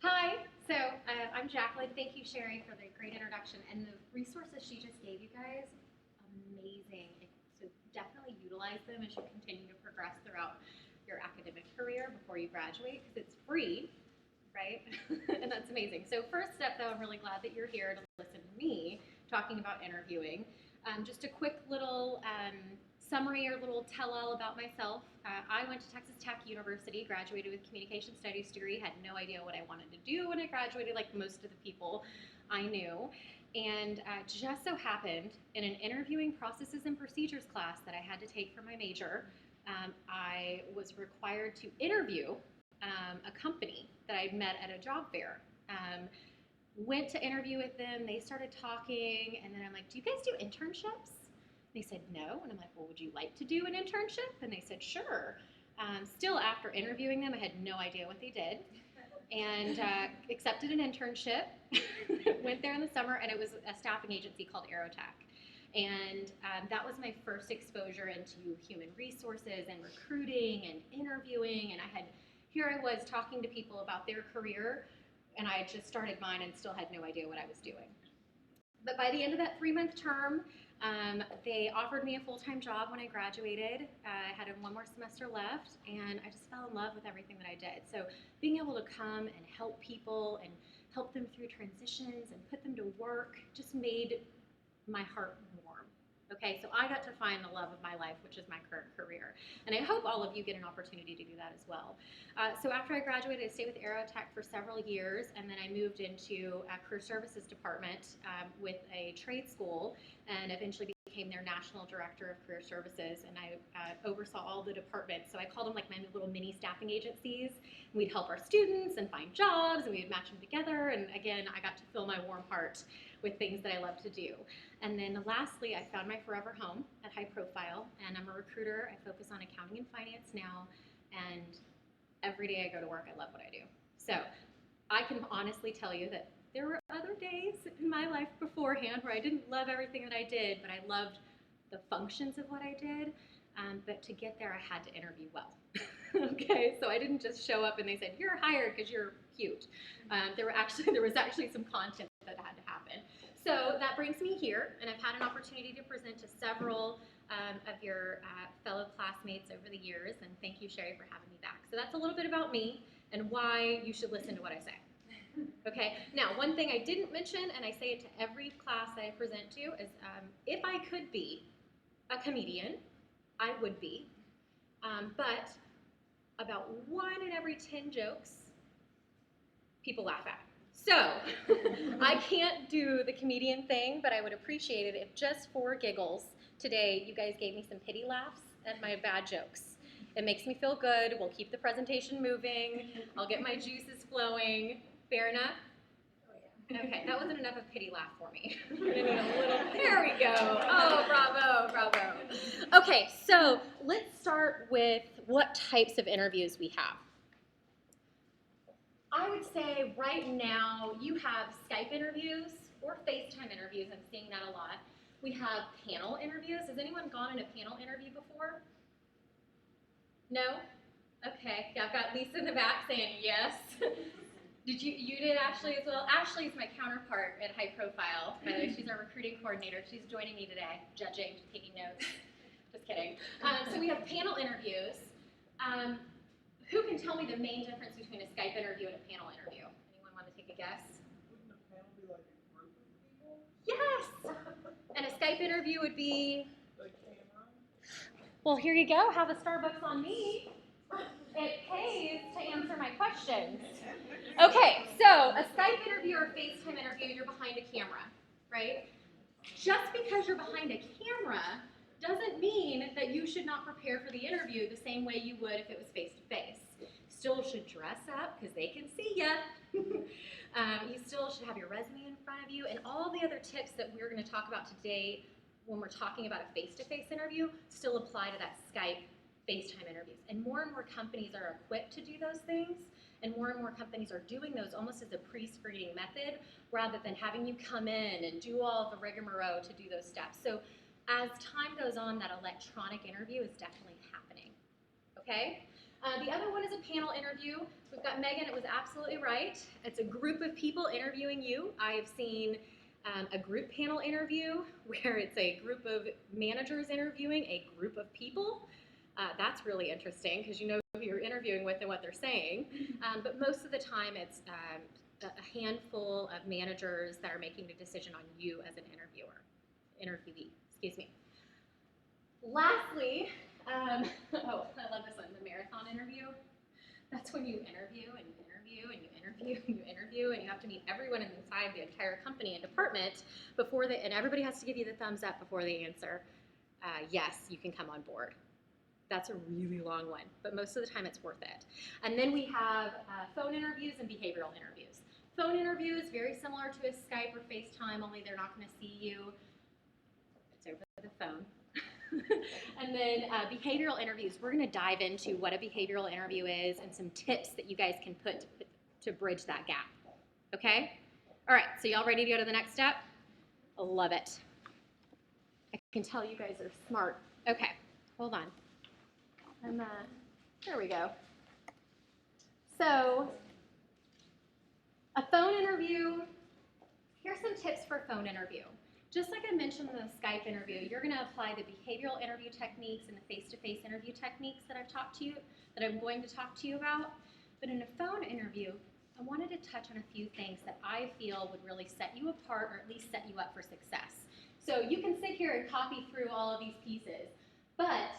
Hi, so I'm Jacqueline. Thank you, Sherry, for the great introduction. And the resources she just gave you guys, amazing. So definitely utilize them as you continue to progress throughout your academic career before you graduate, because it's free, right? And that's amazing. So first step, though, I'm really glad that you're here to listen to me talking about interviewing. Just a quick little summary or little tell-all about myself. I went to Texas Tech University, graduated with communication studies degree, had no idea what I wanted to do when I graduated, like most of the people I knew. And just so happened, in an interviewing processes and procedures class that I had to take for my major, I was required to interview a company that I'd met at a job fair. Went to interview with them, they started talking, and then I'm like, do you guys do internships? They said no, and I'm like, well, would you like to do an internship? And they said, sure. Still, after interviewing them, I had no idea what they did, and accepted an internship, went there in the summer, and it was a staffing agency called Aerotech. And that was my first exposure into human resources and recruiting and interviewing, and here I was talking to people about their career, and I had just started mine and still had no idea what I was doing. But by the end of that 3-month term, they offered me a full-time job when I graduated. I had one more semester left, and I just fell in love with everything that I did. So being able to come and help people and help them through transitions and put them to work just made my heart warm. Okay, so I got to find the love of my life, which is my current career. And I hope all of you get an opportunity to do that as well. So after I graduated, I stayed with Aerotech for several years, and then I moved into a career services department with a trade school, and eventually became their national director of career services, and I oversaw all the departments. So I called them like my little mini staffing agencies. We'd help our students and find jobs, and we'd match them together, and again, I got to fill my warm heart with things that I love to do. And then lastly, I found my forever home at High Profile, and I'm a recruiter. I focus on accounting and finance now, and every day I go to work, I love what I do. So I can honestly tell you that there were other days in my life beforehand where I didn't love everything that I did, but I loved the functions of what I did. But to get there, I had to interview well. Okay, so I didn't just show up and they said, you're hired because you're cute. There was actually some content that had to happen. So that brings me here, and I've had an opportunity to present to several of your fellow classmates over the years, and thank you, Sherry, for having me back. So that's a little bit about me and why you should listen to what I say. Okay, now one thing I didn't mention, and I say it to every class that I present to, is if I could be a comedian, I would be, but about 1 in every 10 jokes, people laugh at. So, I can't do the comedian thing, but I would appreciate it if just for giggles, today you guys gave me some pity laughs at my bad jokes. It makes me feel good, we'll keep the presentation moving, I'll get my juices flowing. Fair enough? Okay, that wasn't enough of pity laugh for me. There we go. Oh, bravo, bravo. Okay, so let's start with what types of interviews we have. I would say right now you have Skype interviews or FaceTime interviews. I'm seeing that a lot. We have panel interviews. Has anyone gone in a panel interview before? No? Okay, yeah, I've got Lisa in the back saying yes. You did Ashley as well? Ashley is my counterpart at High Profile. By the way, she's our recruiting coordinator. She's joining me today, judging, taking notes. Just kidding. So we have panel interviews. Who can tell me the main difference between a Skype interview and a panel interview? Anyone want to take a guess? Wouldn't a panel be like a group of people? Yes! And a Skype interview would be? The camera? Well, here you go. Have a Starbucks on me. It pays to answer my questions. Okay, so a Skype interview or FaceTime interview, you're behind a camera, right? Just because you're behind a camera doesn't mean that you should not prepare for the interview the same way you would if it was face-to-face. Still should dress up because they can see you. You still should have your resume in front of you, and all the other tips that we're going to talk about today when we're talking about a face-to-face interview still apply to that Skype FaceTime interviews. And more companies are equipped to do those things, and more companies are doing those almost as a pre-screening method rather than having you come in and do all the rigmarole to do those steps. So as time goes on, that electronic interview is definitely happening, okay? The other one is a panel interview. We've got Megan, it was absolutely right. It's a group of people interviewing you. I've seen a group panel interview where it's a group of managers interviewing a group of people. That's really interesting because you know who you're interviewing with and what they're saying. But most of the time it's a handful of managers that are making the decision on you as an interviewee, excuse me. Lastly, oh, I love this one, the marathon interview. That's when you interview and you interview and you interview and you interview and you have to meet everyone inside the entire company and department before they, and everybody has to give you the thumbs up before they answer, yes, you can come on board. That's a really long one, but most of the time it's worth it. And then we have phone interviews and behavioral interviews. Phone interviews, very similar to a Skype or FaceTime, only they're not going to see you. It's over the phone. And then behavioral interviews, we're going to dive into what a behavioral interview is and some tips that you guys can put to bridge that gap. Okay? All right, so y'all ready to go to the next step? I love it. I can tell you guys are smart. Okay, hold on. There we go. So, a phone interview, here's some tips for a phone interview. Just like I mentioned in the Skype interview, you're going to apply the behavioral interview techniques and the face-to-face interview techniques that I'm going to talk to you about. But in a phone interview, I wanted to touch on a few things that I feel would really set you apart or at least set you up for success. So you can sit here and copy through all of these pieces, but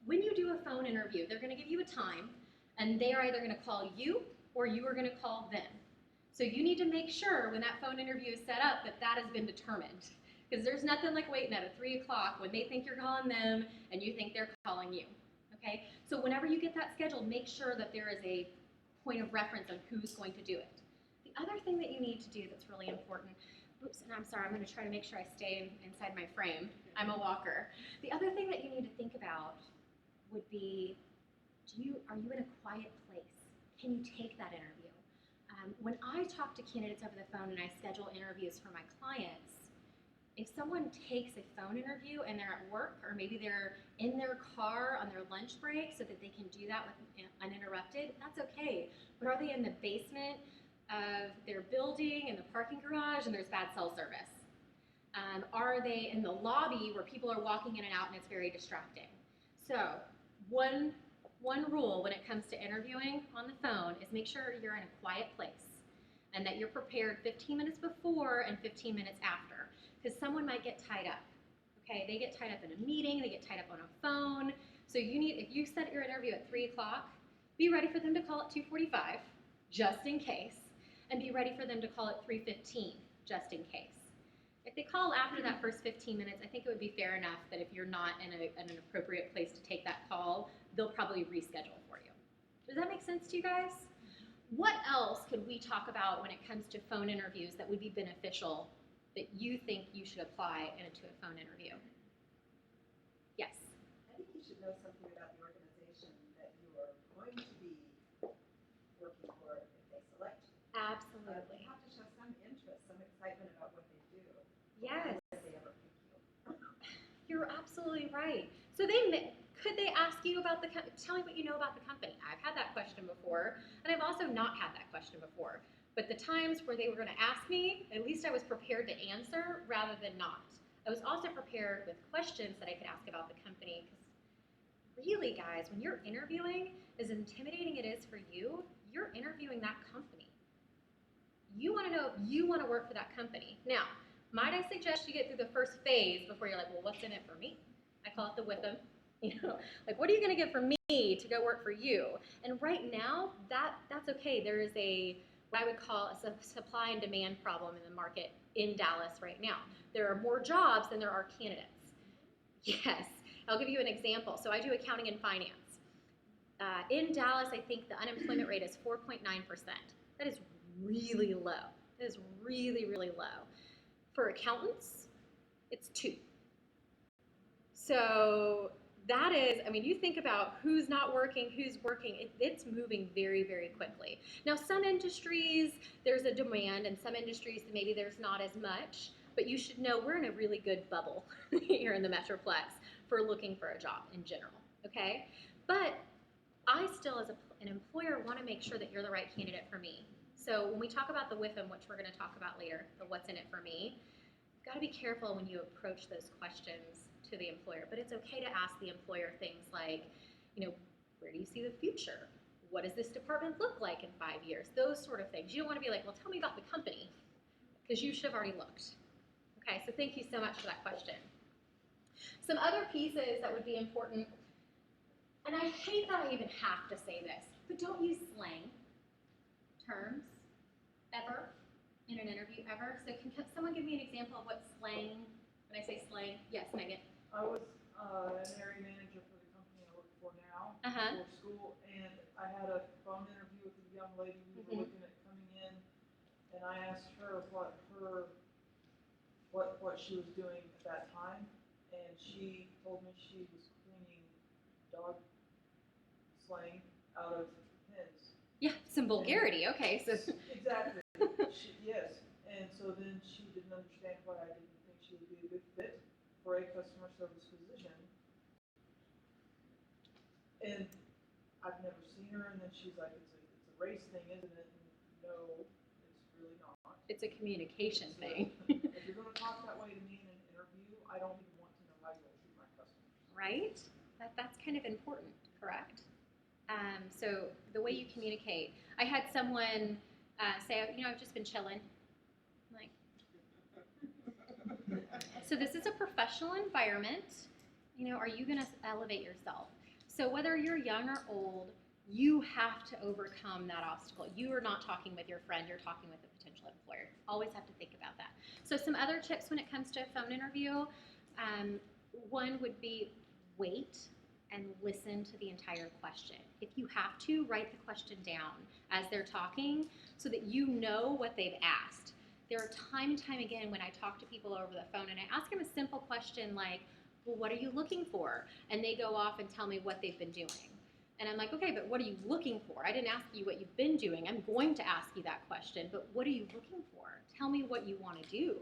when you do a phone interview, they're going to give you a time, and they're either going to call you or you are going to call them. So you need to make sure when that phone interview is set up that that has been determined. Because there's nothing like waiting at 3 o'clock when they think you're calling them and you think they're calling you. Okay? So whenever you get that scheduled, make sure that there is a point of reference on who's going to do it. The other thing that you need to do that's really important, oops, and I'm sorry, I'm going to try to make sure I stay inside my frame. I'm a walker. The other thing that you need to think about would be, are you in a quiet place? Can you take that interview? When I talk to candidates over the phone and I schedule interviews for my clients, if someone takes a phone interview and they're at work, or maybe they're in their car on their lunch break so that they can do that with uninterrupted, that's okay. But are they in the basement of their building, in the parking garage, and there's bad cell service? Are they in the lobby where people are walking in and out and it's very distracting? So one rule when it comes to interviewing on the phone is make sure you're in a quiet place and that you're prepared 15 minutes before and 15 minutes after, because someone might get tied up. Okay, they get tied up in a meeting, they get tied up on a phone. So if you set your interview at 3 o'clock, be ready for them to call at 2:45, just in case, and be ready for them to call at 3:15, just in case. If they call after that first 15 minutes, I think it would be fair enough that if you're not in an appropriate place to take that call, they'll probably reschedule for you. Does that make sense to you guys? What else could we talk about when it comes to phone interviews that would be beneficial that you think you should apply into a phone interview? Yes? I think you should know something about the organization that you are going to be working for if they select you. Absolutely. You have to show some interest, some excitement about what they do. Yes. If they ever pick you. You're absolutely right. So could they ask you about tell me what you know about the company? I've had that question before, and I've also not had that question before. But the times where they were going to ask me, at least I was prepared to answer rather than not. I was also prepared with questions that I could ask about the company, because really, guys, when you're interviewing, as intimidating it is for you, you're interviewing that company. You want to know if you want to work for that company. Now, might I suggest you get through the first phase before you're like, well, what's in it for me? I call it the WIFM. Like, what are you going to get from me to go work for you? And right now, that's okay. There is what I would call a supply and demand problem in the market in Dallas right now. There are more jobs than there are candidates. Yes, I'll give you an example. So I do accounting and finance. In Dallas, I think the unemployment rate is 4.9%. That is really low. That is really, really low. For accountants, it's 2. So that is, I mean, you think about who's not working, who's working, it's moving very, very quickly. Now, some industries, there's a demand, and some industries, maybe there's not as much, but you should know we're in a really good bubble here in the Metroplex for looking for a job in general, okay? But I still, as an employer, want to make sure that you're the right candidate for me. So when we talk about the with them, which we're going to talk about later, the what's in it for me, you've got to be careful when you approach those questions to the employer. But it's okay to ask the employer things like, where do you see the future? What does this department look like in 5 years? Those sort of things. You don't want to be like, well, tell me about the company, because you should have already looked. Okay, so thank you so much for that question. Some other pieces that would be important, and I hate that I even have to say this, but don't use slang terms ever in an interview ever. So can someone give me an example of what slang, when I say slang? Yes, Megan. I was an area manager for the company I work for now, for school, and I had a phone interview with a young lady who were looking at coming in, and I asked her what she was doing at that time, and she told me she was cleaning dog slang out of pens. Yeah, some vulgarity. Okay, so exactly. Yes, and so then she didn't understand why I didn't think she would be a good fit for a customer service position. And I've never seen her, and then she's like, it's a race thing, isn't it? And no, it's really not. It's a communication thing. If you're going to talk that way to me in an interview, I don't even want to know how you'll treat my customers. Right? That's kind of important, correct? So the way you communicate. I had someone say, I've just been chilling. I'm like, so this is a professional environment. Are you going to elevate yourself? So whether you're young or old, you have to overcome that obstacle. You are not talking with your friend, you're talking with a potential employer. Always have to think about that. So some other tips when it comes to a phone interview, one would be wait and listen to the entire question. If you have to, write the question down as they're talking so that you know what they've asked. There are time and time again when I talk to people over the phone and I ask them a simple question like, well, what are you looking for? And they go off and tell me what they've been doing. And I'm like, okay, but what are you looking for? I didn't ask you what you've been doing. I'm going to ask you that question, but what are you looking for? Tell me what you want to do.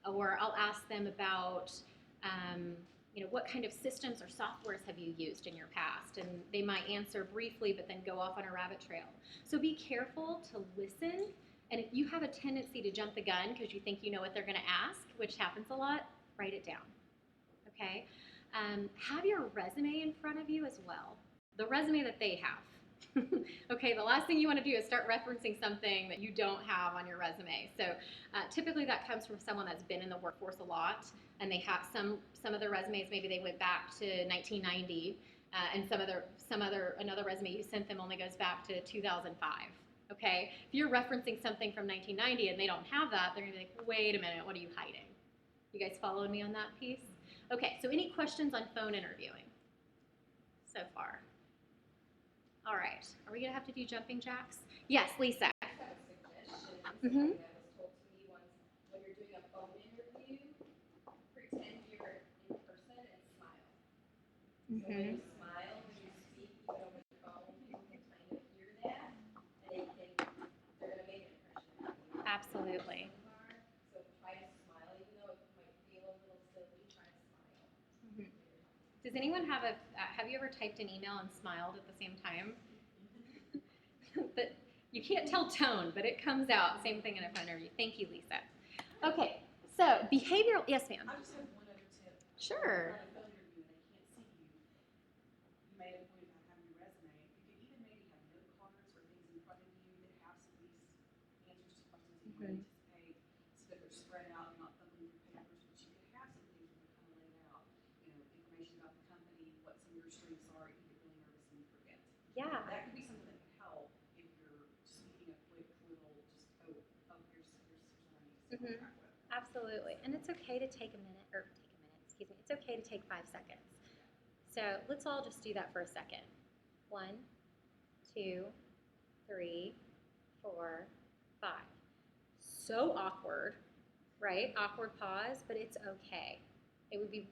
Or I'll ask them about, what kind of systems or softwares have you used in your past? And they might answer briefly, but then go off on a rabbit trail. So be careful to listen. And if you have a tendency to jump the gun because you think you know what they're going to ask, which happens a lot, write it down. Okay? Have your resume in front of you as well. The resume that they have. Okay, the last thing you want to do is start referencing something that you don't have on your resume. So typically that comes from someone that's been in the workforce a lot, and they have some of their resumes, maybe they went back to 1990, and another resume you sent them only goes back to 2005. Okay, if you're referencing something from 1990 and they don't have that, they're gonna be like, wait a minute, what are you hiding? You guys following me on that piece? Okay, so any questions on phone interviewing so far? All right, are we gonna have to do jumping jacks? Yes, Lisa. I have a suggestion. Mhm. Something that was told to me once. When you're doing a phone interview, pretend you're in person and smile. So when you smile, when you speak, even over the phone, people can kind of hear that, and they're gonna make an impression on you. Absolutely. So try to smile, even though it might feel a little silly. Try to smile. Does anyone have you ever typed an email and smiled at the same time? But you can't tell tone, but it comes out. Same thing in a phone interview. Thank you, Lisa. Okay, so behavioral, yes ma'am. I just have one other tip. Sure. On a phone interview and they can't see you, you made a point about having your resume. You could even maybe have note cards or things in front of you that have some of these answers to questions that you might anticipate, so that they're spread out and not fumbling through papers, but you could have some things that are kind of laid out, information about the company, what some of your strengths are, if you get really nervous and you forget. Yeah. That could be something that could help if you're just needing a quick little, here's someone I need to stay on track with. Absolutely. And it's okay to take a minute, it's okay to take 5 seconds. So let's all just do that for a second. 1, 2, 3, 4, 5. So awkward, right? Awkward pause, but it's okay. It would be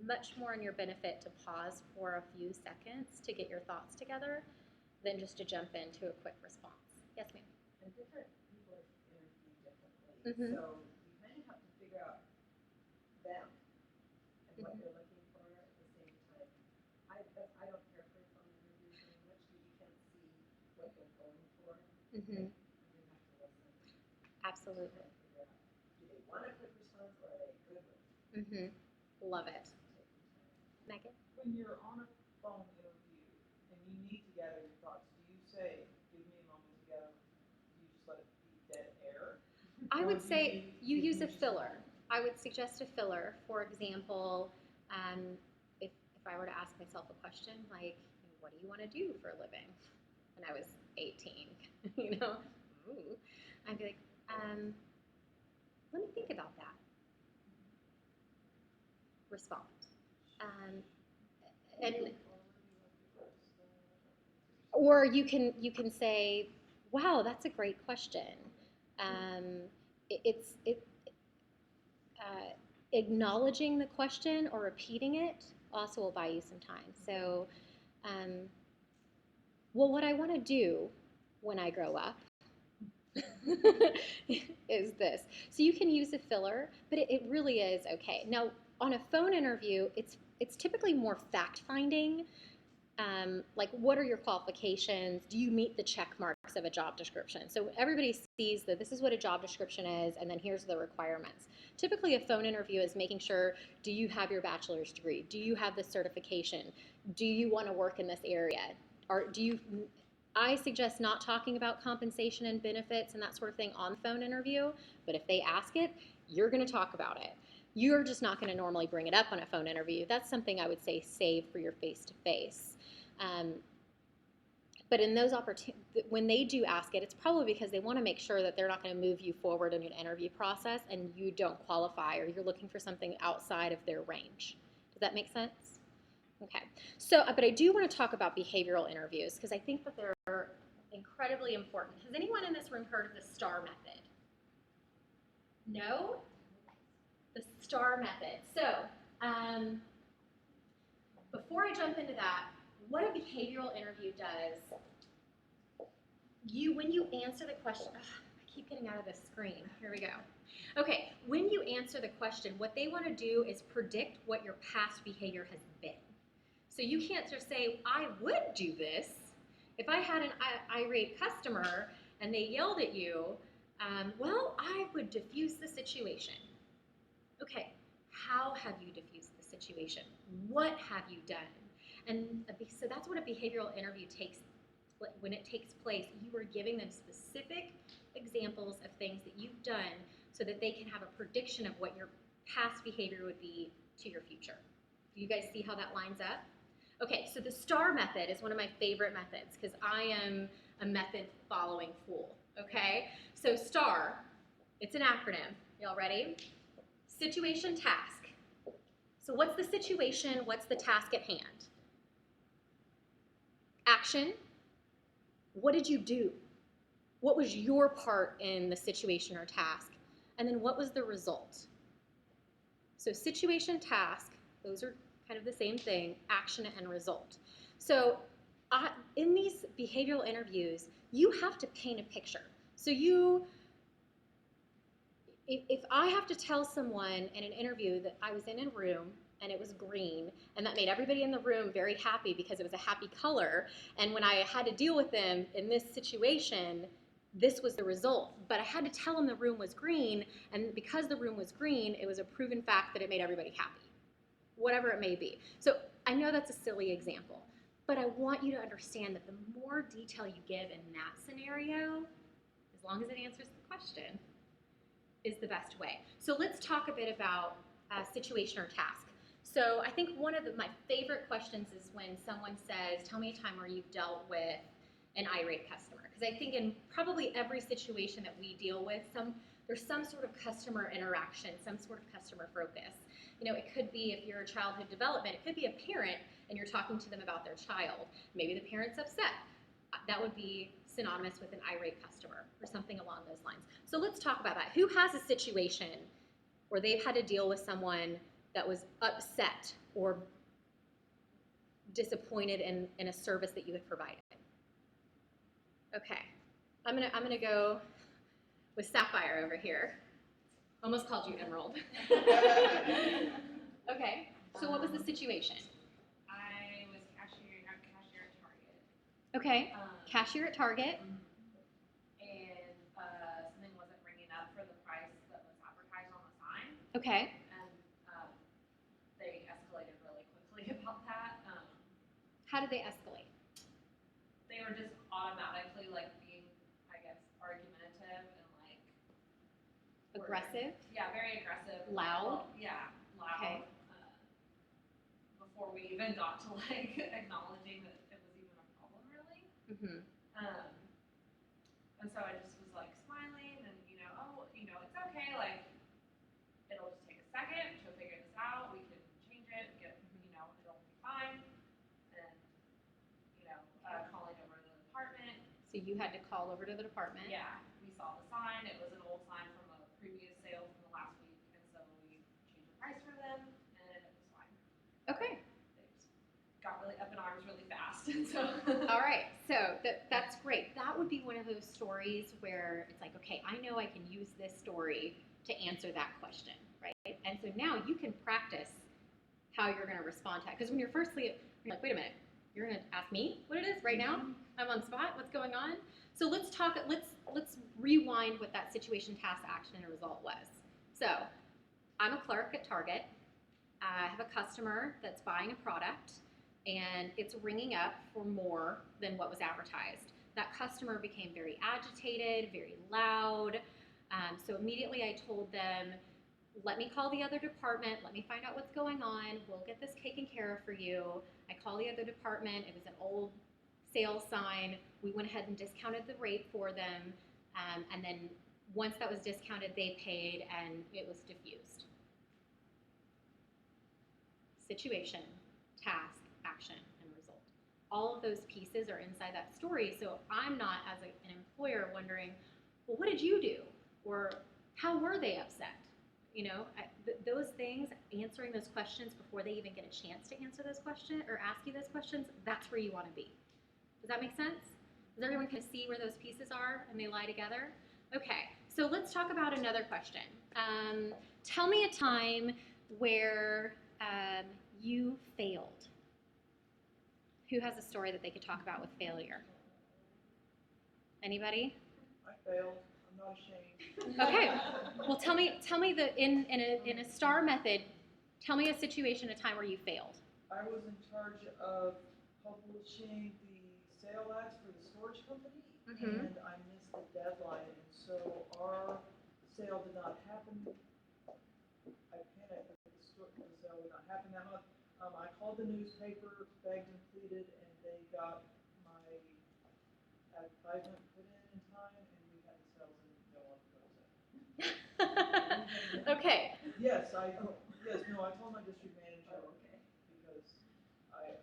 much more in your benefit to pause for a few seconds to get your thoughts together than just to jump into a quick response. Yes, ma'am. And different people interview differently. So you kind of have to figure out them and what they're looking for at the same time. I don't care for phone interviews very much what they're going for. Mm-hmm. You have to listen. Absolutely. Figure out, do they want a quick response or are they good with it? Mm-hmm. Love it. Megan? When you're on a phone interview and you need to gather your thoughts, do you say, give me a moment to gather, do you just let it be dead air? I Or would do say you use a just- filler. I would suggest a filler. For example, if I were to ask myself a question like, what do you want to do for a living? When I was 18, Ooh. I'd be like, let me think about that. Respond. And or you can say, wow, that's a great question. Acknowledging the question or repeating it also will buy you some time. So, well, what I want to do when I grow up is this. So you can use a filler, but it really is okay. Now, on a phone interview, it's typically more fact-finding. Like, what are your qualifications? Do you meet the check marks of a job description? So everybody sees that this is what a job description is, and then here's the requirements. Typically, a phone interview is making sure, do you have your bachelor's degree? Do you have this certification? Do you want to work in this area? Or I suggest not talking about compensation and benefits and that sort of thing on the phone interview, but if they ask it, you're going to talk about it. You're just not going to normally bring it up on a phone interview. That's something I would say save for your face-to-face. But in those opportunities, when they do ask it, it's probably because they want to make sure that they're not going to move you forward in an interview process and you don't qualify, or you're looking for something outside of their range. Does that make sense? Okay. So, but I do want to talk about behavioral interviews because I think that they're incredibly important. Has anyone in this room heard of the STAR method? No? The STAR method. So, before I jump into that, what a behavioral interview does, when you answer the question, I keep getting out of this screen. Here we go. Okay, when you answer the question, what they want to do is predict what your past behavior has been. So you can't just say, I would do this. If I had an irate customer and they yelled at you, well, I would diffuse the situation. Okay, how have you diffused the situation? What have you done? And so that's what a behavioral interview takes. When it takes place, you are giving them specific examples of things that you've done so that they can have a prediction of what your past behavior would be to your future. Do you guys see how that lines up? Okay, so the STAR method is one of my favorite methods because I am a method following fool, okay? So STAR, it's an acronym. Y'all ready? Situation, task. So what's the situation? What's the task at hand? Action. What did you do? What was your part in the situation or task? And then what was the result? So situation, task, those are kind of the same thing, action and result. So in these behavioral interviews, you have to paint a picture. So if I have to tell someone in an interview that I was in a room and it was green, and that made everybody in the room very happy because it was a happy color, and when I had to deal with them in this situation, this was the result. But I had to tell them the room was green, and because the room was green, it was a proven fact that it made everybody happy, whatever it may be. So I know that's a silly example, but I want you to understand that the more detail you give in that scenario, as long as it answers the question, is the best way. So let's talk a bit about situation or task. So I think one of my favorite questions is when someone says, tell me a time where you've dealt with an irate customer. Because I think in probably every situation that we deal with, there's some sort of customer interaction, some sort of customer focus. You know, it could be, if you're a childhood development, it could be a parent and you're talking to them about their child. Maybe the parent's upset. That would be synonymous with an irate customer or something along those lines. So let's talk about that. Who has a situation where they've had to deal with someone that was upset or disappointed in a service that you had provided? Okay, I'm gonna go with Sapphire over here. Almost called you Emerald. Okay, so what was the situation? I was cashier at Target. Okay. Cashier at Target. And something wasn't ringing up for the price that was advertised on the sign, Okay. and they escalated really quickly about that. How did they escalate? They were just automatically like being, I guess, argumentative and like Aggressive? Yeah, very aggressive. Loud? Well, yeah, loud. Okay. Before we even got to like acknowledging that it was even a problem, really. Mm-hmm. And so I just was like smiling and, oh, it's okay, like, it'll just take a second to figure this out, we can change it, it'll be fine. And, calling over to the department. So you had to call over to the department? Yeah, we saw the sign, it was an old sign from a previous sale from the last week, and so we changed the price for them, and it was fine. Okay. They just got really up in arms really fast, and so. All right, so that's great. That would be one of those stories where it's like, okay, I know I can use this story to answer that question, right? And so now you can practice how you're going to respond to that. Because when you're firstly, you're like, wait a minute, you're going to ask me what it is right now? I'm on the spot. What's going on? So let's rewind what that situation, task, action, and result was. So I'm a clerk at Target. I have a customer that's buying a product, and it's ringing up for more than what was advertised. That customer became very agitated, very loud. So immediately I told them, let me call the other department, let me find out what's going on, we'll get this taken care of for you. I call the other department, it was an old sales sign, we went ahead and discounted the rate for them, and then once that was discounted, they paid, and it was diffused. Situation, task, action, and result. All of those pieces are inside that story, so I'm not, as an employer, wondering, well, what did you do? Or how were they upset? Those things, answering those questions before they even get a chance to answer those questions or ask you those questions, that's where you want to be. Does that make sense? Does everyone kind of see where those pieces are and they lie together? Okay, so let's talk about another question. Tell me a time where you failed. Who has a story that they could talk about with failure? Anybody? I failed. I'm not ashamed. Okay. Well, tell me in a STAR method. Tell me a situation, a time where you failed. I was in charge of publishing the sale ads for the storage company, and I missed the deadline, and so our sale did not happen. I panicked that the sale would not happen that month. I called the newspaper, begged and pleaded, and they got my advertisement put in time, and we had the sales and no one goes in. Okay. Yes, I told my district manager because I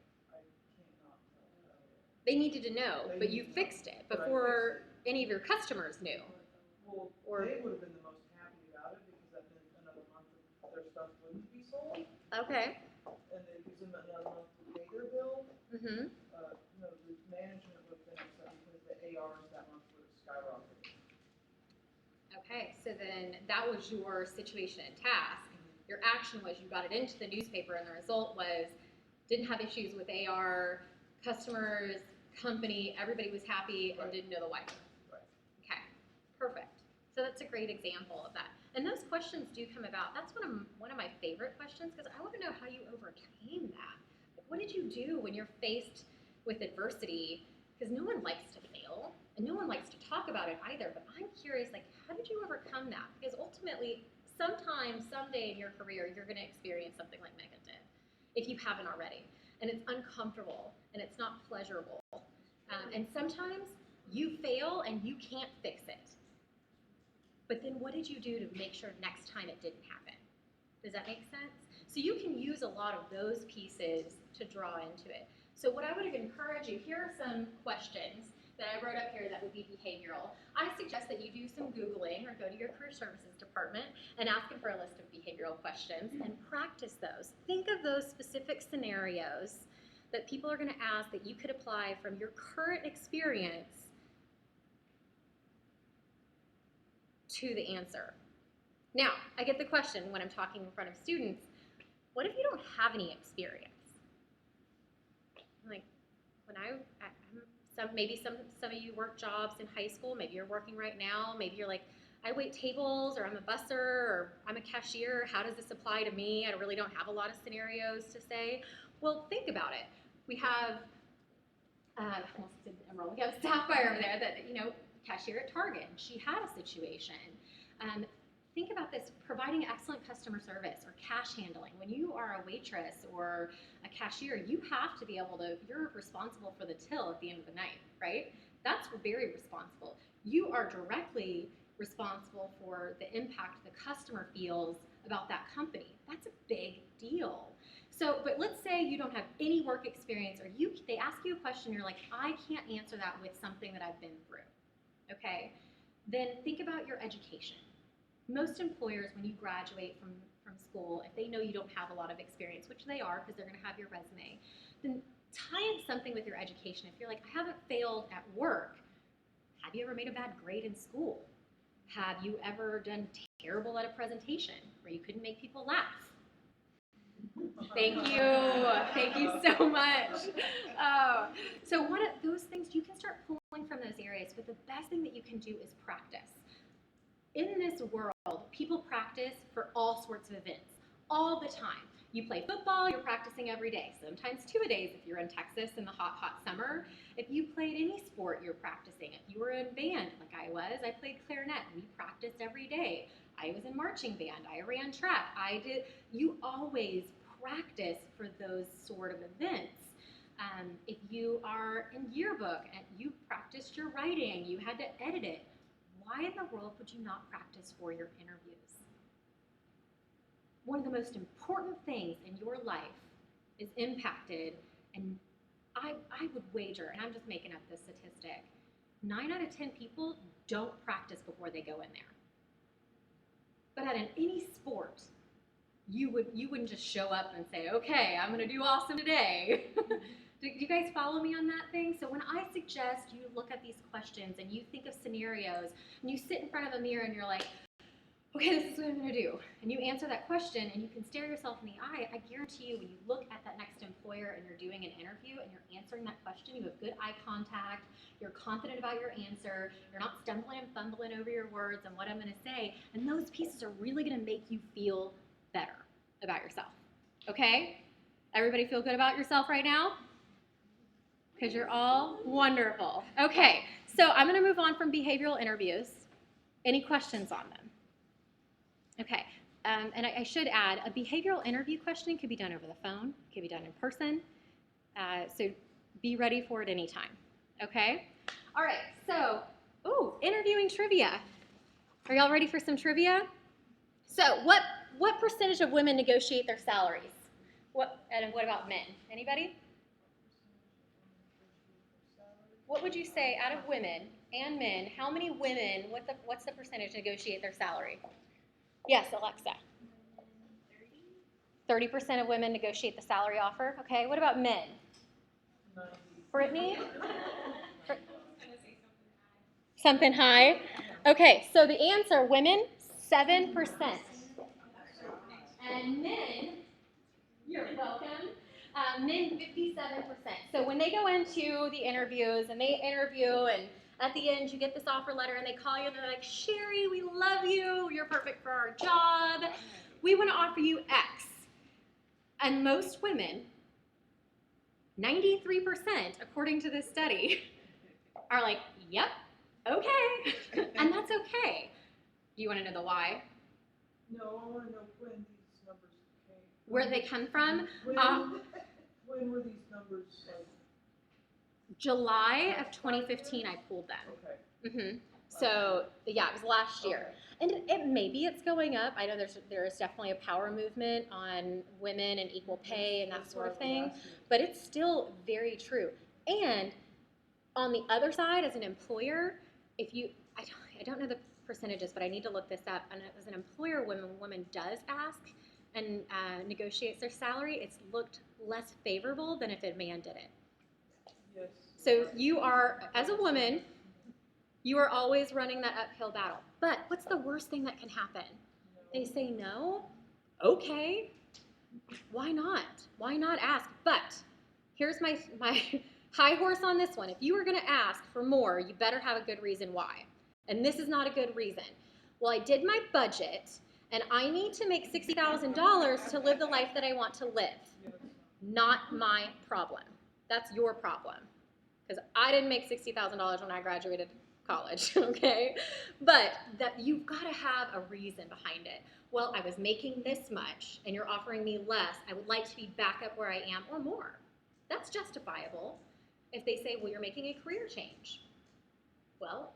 can't not tell them. They needed to know, but you fixed it before any of your customers knew. Well, they would have been the most happy about it because that meant another month of their stuff wouldn't be sold. Okay. And it gives them another month to pay their bill. Mm-hmm. The management would have been upset because the ARs that month would have skyrocketed. Okay, so then that was your situation and task. Your action was you got it into the newspaper, and the result was didn't have issues with AR, customers, company, everybody was happy and didn't know the why. Right. Okay, perfect. So that's a great example of that. And those questions do come about. That's one of my favorite questions because I want to know how you overcame that. Like, what did you do when you're faced with adversity? Because no one likes to fail, and no one likes to talk about it either. But I'm curious, like, how did you overcome that? Because ultimately, sometime, someday in your career, you're going to experience something like Megan did, if you haven't already. And it's uncomfortable, and it's not pleasurable. And sometimes you fail and you can't fix it. But then what did you do to make sure next time it didn't happen? Does that make sense? So you can use a lot of those pieces to draw into it. So what I would encourage you, here are some questions that I wrote up here that would be behavioral. I suggest that you do some Googling or go to your career services department and ask them for a list of behavioral questions and practice those. Think of those specific scenarios that people are going to ask that you could apply from your current experience to the answer. Now, I get the question when I'm talking in front of students, what if you don't have any experience? Like, when I'm Maybe some of you work jobs in high school. Maybe you're working right now. Maybe you're like, I wait tables, or I'm a busser, or I'm a cashier. How does this apply to me? I really don't have a lot of scenarios to say. Well, think about it. We have, we have a staff buyer over there that, cashier at Target. She had a situation. Think about this, providing excellent customer service or cash handling. When you are a waitress or a cashier, you have to be able to, you're responsible for the till at the end of the night, right? That's very responsible. You are directly responsible for the impact the customer feels about that company. That's a big deal. So, but let's say you don't have any work experience, or they ask you a question, you're like, I can't answer that with something that I've been through, okay? Then think about your education. Most employers, when you graduate from school, if they know you don't have a lot of experience, which they are because they're going to have your resume, then tie in something with your education. If you're like, I haven't failed at work, have you ever made a bad grade in school? Have you ever done terrible at a presentation where you couldn't make people laugh? Thank you. Thank you so much. So one of those things, you can start pulling from those areas, but the best thing that you can do is practice. In this world, people practice for all sorts of events, all the time. You play football, you're practicing every day, sometimes 2-a-days if you're in Texas in the hot, hot summer. If you played any sport, you're practicing. If you were in band, like I was, I played clarinet. We practiced every day. I was in marching band. I ran track. You always practice for those sort of events. If you are in yearbook and you practiced your writing, you had to edit it, why in the world would you not practice for your interviews? One of the most important things in your life is impacted, and I would wager, and I'm just making up this statistic, 9 out of 10 people don't practice before they go in there. But at any sport, you wouldn't just show up and say, okay, I'm going to do awesome today. Do you guys follow me on that thing? So when I suggest you look at these questions and you think of scenarios and you sit in front of a mirror and you're like, okay, this is what I'm going to do. And you answer that question and you can stare yourself in the eye, I guarantee you when you look at that next employer and you're doing an interview and you're answering that question, you have good eye contact, you're confident about your answer, you're not stumbling and fumbling over your words and what I'm going to say, and those pieces are really going to make you feel better about yourself. Okay? Everybody feel good about yourself right now? Because you're all wonderful. Okay, so I'm going to move on from behavioral interviews. Any questions on them? Okay, and I should add, a behavioral interview questioning could be done over the phone, could be done in person, so be ready for it anytime, okay? All right, so, interviewing trivia. Are y'all ready for some trivia? So, what percentage of women negotiate their salaries? And what about men? Anybody? What would you say out of women and men, how many women, what's the percentage negotiate their salary? Yes, Alexa. 30% of women negotiate the salary offer. Okay, what about men? 90. Brittany? Something high? Okay, so the answer, women, 7%. And men, you're welcome, men 57%. So when they go into the interviews and they interview and at the end you get this offer letter and they call you and they're like, Sherry, we love you, you're perfect for our job, we want to offer you X. And most women, 93%, according to this study, are like, yep, okay, and that's okay. Do you want to know the why? No, I want to know when these numbers came. Where they come from? When were these numbers? July of 2015, I pulled them. Okay. So yeah, it was last year, and maybe it's going up. I know there is definitely a power movement on women and equal pay and that sort of thing, but it's still very true. And on the other side, as an employer, I don't know the percentages, but I need to look this up. And as an employer, when a woman does ask and negotiates their salary, it's looked less favorable than if a man did it. Yes. So you are, as a woman, you are always running that uphill battle. But what's the worst thing that can happen? They say no? Okay. Why not? Why not ask? But here's my high horse on this one. If you were going to ask for more, you better have a good reason why. And this is not a good reason. Well, I did my budget, and I need to make $60,000 to live the life that I want to live. Not my problem. That's your problem. Because I didn't make $60,000 when I graduated college, okay? But that you've got to have a reason behind it. Well, I was making this much, and you're offering me less. I would like to be back up where I am or more. That's justifiable. If they say, well, you're making a career change. Well,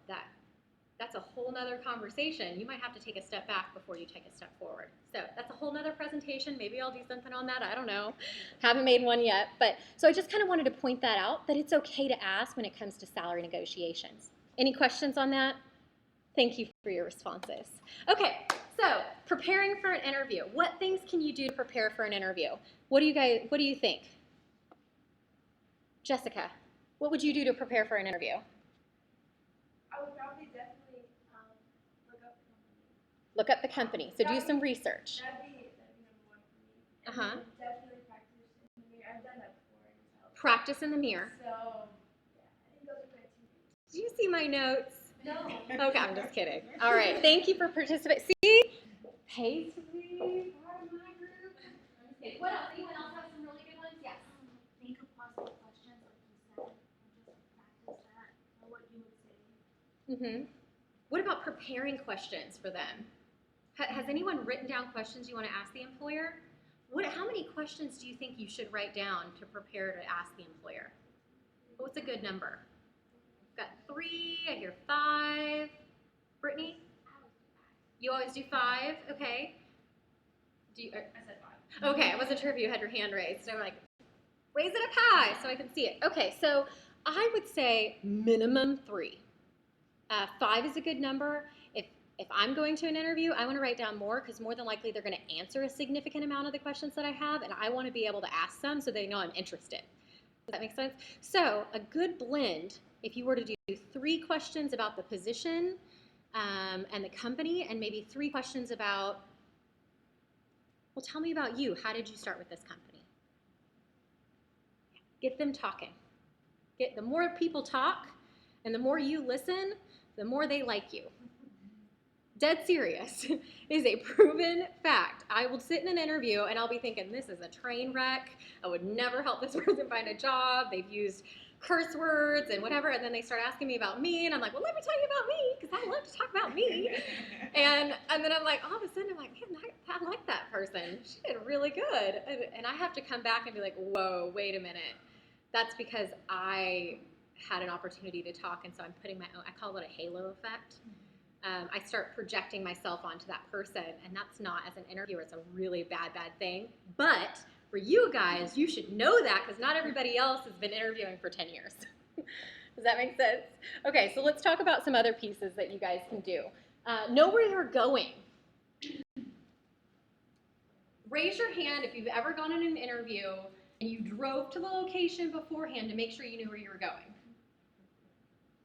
that's a whole nother conversation. You might have to take a step back before you take a step forward. So that's a whole nother presentation. Maybe I'll do something on that. I don't know. Haven't made one yet. But so I just kind of wanted to point that out, that it's okay to ask when it comes to salary negotiations. Any questions on that? Thank you for your responses. Okay, so preparing for an interview. What things can you do to prepare for an interview? What do you think? Jessica, what would you do to prepare for an interview? I would probably definitely look up the company. Look up the company. So do some research. That'd be number one for me. And Uh-huh. then definitely practice in the mirror. I've done that before and it's helped. Practice in the mirror. So yeah, I think those are my two things. Do you see my notes? No. Okay, I'm just kidding. All right, thank you for participating. See? Pay to be part of my group. I'm just kidding. What else? Anyone else have some really good ones? Yes. Think of possible questions, like you said, and just practice that, or what you would say. Mm-hmm. What about preparing questions for them? Has anyone written down questions you want to ask the employer? How many questions do you think you should write down to prepare to ask the employer? What's a good number? Got 3, I hear 5. Brittany? You always do 5? Okay. I said 5. Okay, I wasn't sure if you had your hand raised. So I'm like, raise it up high so I can see it. Okay, so I would say minimum 3. 5 is a good number. If I'm going to an interview, I want to write down more because more than likely they're going to answer a significant amount of the questions that I have, and I want to be able to ask them so they know I'm interested. Does that make sense? So a good blend, if you were to do 3 questions about the position and the company, and maybe 3 questions about, well, tell me about you. How did you start with this company? Get them talking. The more people talk and the more you listen, the more they like you. Dead serious. Is a proven fact. I will sit in an interview and I'll be thinking, this is a train wreck. I would never help this person find a job. They've used curse words and whatever, and then they start asking me about me, and I'm like, well, let me tell you about me, because I love to talk about me. and then I'm like, all of a sudden, I'm like, man, I like that person. She did really good. And I have to come back and be like, whoa, wait a minute. That's because I had an opportunity to talk, and so I'm putting my own, I call it a halo effect. I start projecting myself onto that person, and that's not, as an interviewer, it's a really bad thing. But for you guys, you should know that because not everybody else has been interviewing for 10 years. Does that make sense? Okay, so let's talk about some other pieces that you guys can do. Know where you're going. Raise your hand if you've ever gone in an interview and you drove to the location beforehand to make sure you knew where you were going.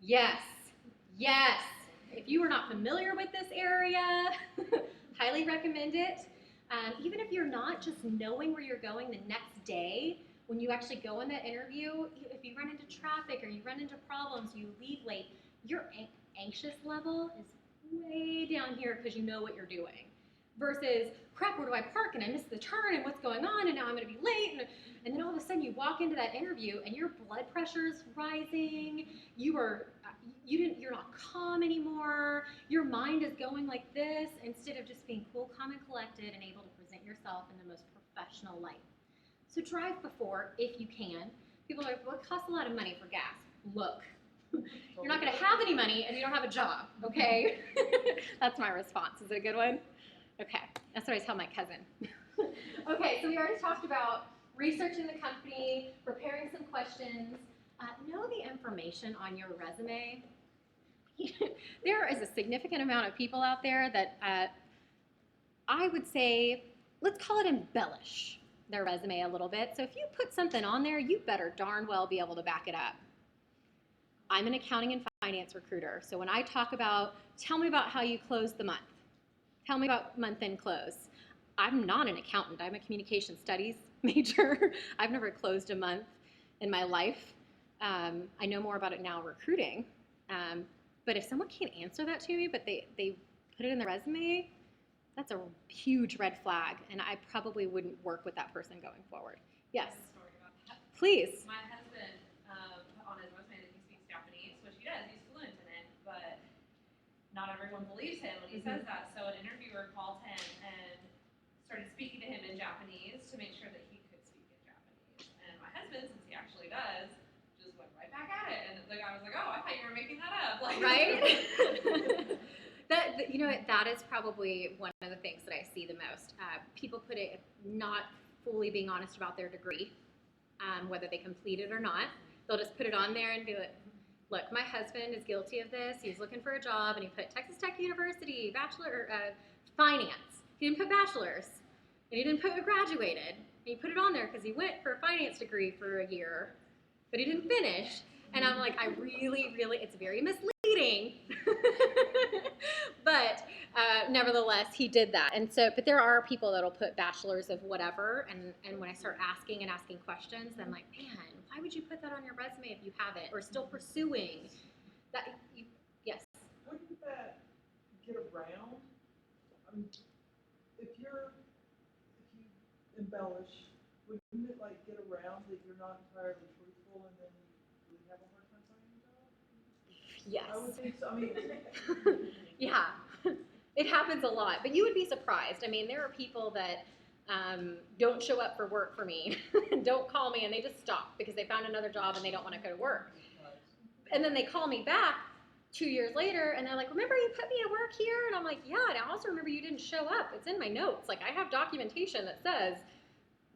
Yes, yes. If you are not familiar with this area, highly recommend it. Even if you're not, just knowing where you're going the next day, when you actually go in that interview, if you run into traffic or you run into problems, you leave late, your anxious level is way down here because you know what you're doing. Versus, crap, where do I park? And I missed the turn, and what's going on? And now I'm going to be late. And then all of a sudden, you walk into that interview, and your blood pressure's rising. You're not calm anymore. Your mind is going like this instead of just being cool, calm, and collected, and able to present yourself in the most professional light. So drive before, if you can. People are like, well, it costs a lot of money for gas. Look, you're not going to have any money if you don't have a job, okay? That's my response. Is it a good one? Okay, that's what I tell my cousin. Okay, so we already talked about researching the company, preparing some questions. Know the information on your resume. There is a significant amount of people out there that I would say, let's call it embellish their resume a little bit. So if you put something on there, you better darn well be able to back it up. I'm an accounting and finance recruiter. So when I talk about, tell me about how you closed the month. Tell me about month-end close. I'm not an accountant. I'm a communication studies major. I've never closed a month in my life. I know more about it now recruiting. But if someone can't answer that to me, but they put it in their resume, that's a huge red flag, and I probably wouldn't work with that person going forward. Yes, I have a story about that. please. My husband put on his resume that he speaks Japanese, which he does. He's fluent in it, but not everyone believes him when he says that. So an interviewer called him and started speaking to him in Japanese to make sure that he could speak in Japanese. And my husband, since he actually does, just went right back at it. And the guy was like, "Oh, I thought you were making that up." Like, Right? You know what, that is probably one of the things that I see the most. People put it not fully being honest about their degree, whether they complete it or not. They'll just put it on there and be like, look, my husband is guilty of this. He's looking for a job, and he put Texas Tech University, bachelor, finance. He didn't put bachelor's, and he didn't put graduated. And he put it on there because he went for a finance degree for a year, but he didn't finish. And I'm like, I really, it's very misleading. But nevertheless, he did that. And so, but there are people that'll put bachelor's of whatever. And when I start asking questions, I'm like, man, why would you put that on your resume if you have it or still pursuing that? Yes. Wouldn't that get around? I mean, if you embellish, wouldn't it like get around that you're not entirely truthful and then you have a hard time finding a job? Yes. I would think so. I mean, Yeah, it happens a lot, but you would be surprised. I mean, there are people that don't show up for work for me, don't call me, and they just stop because they found another job and they don't want to go to work. And then they call me back 2 years later, and they're like, remember you put me at work here? And I'm like, yeah, and I also remember you didn't show up. It's in my notes. Like, I have documentation that says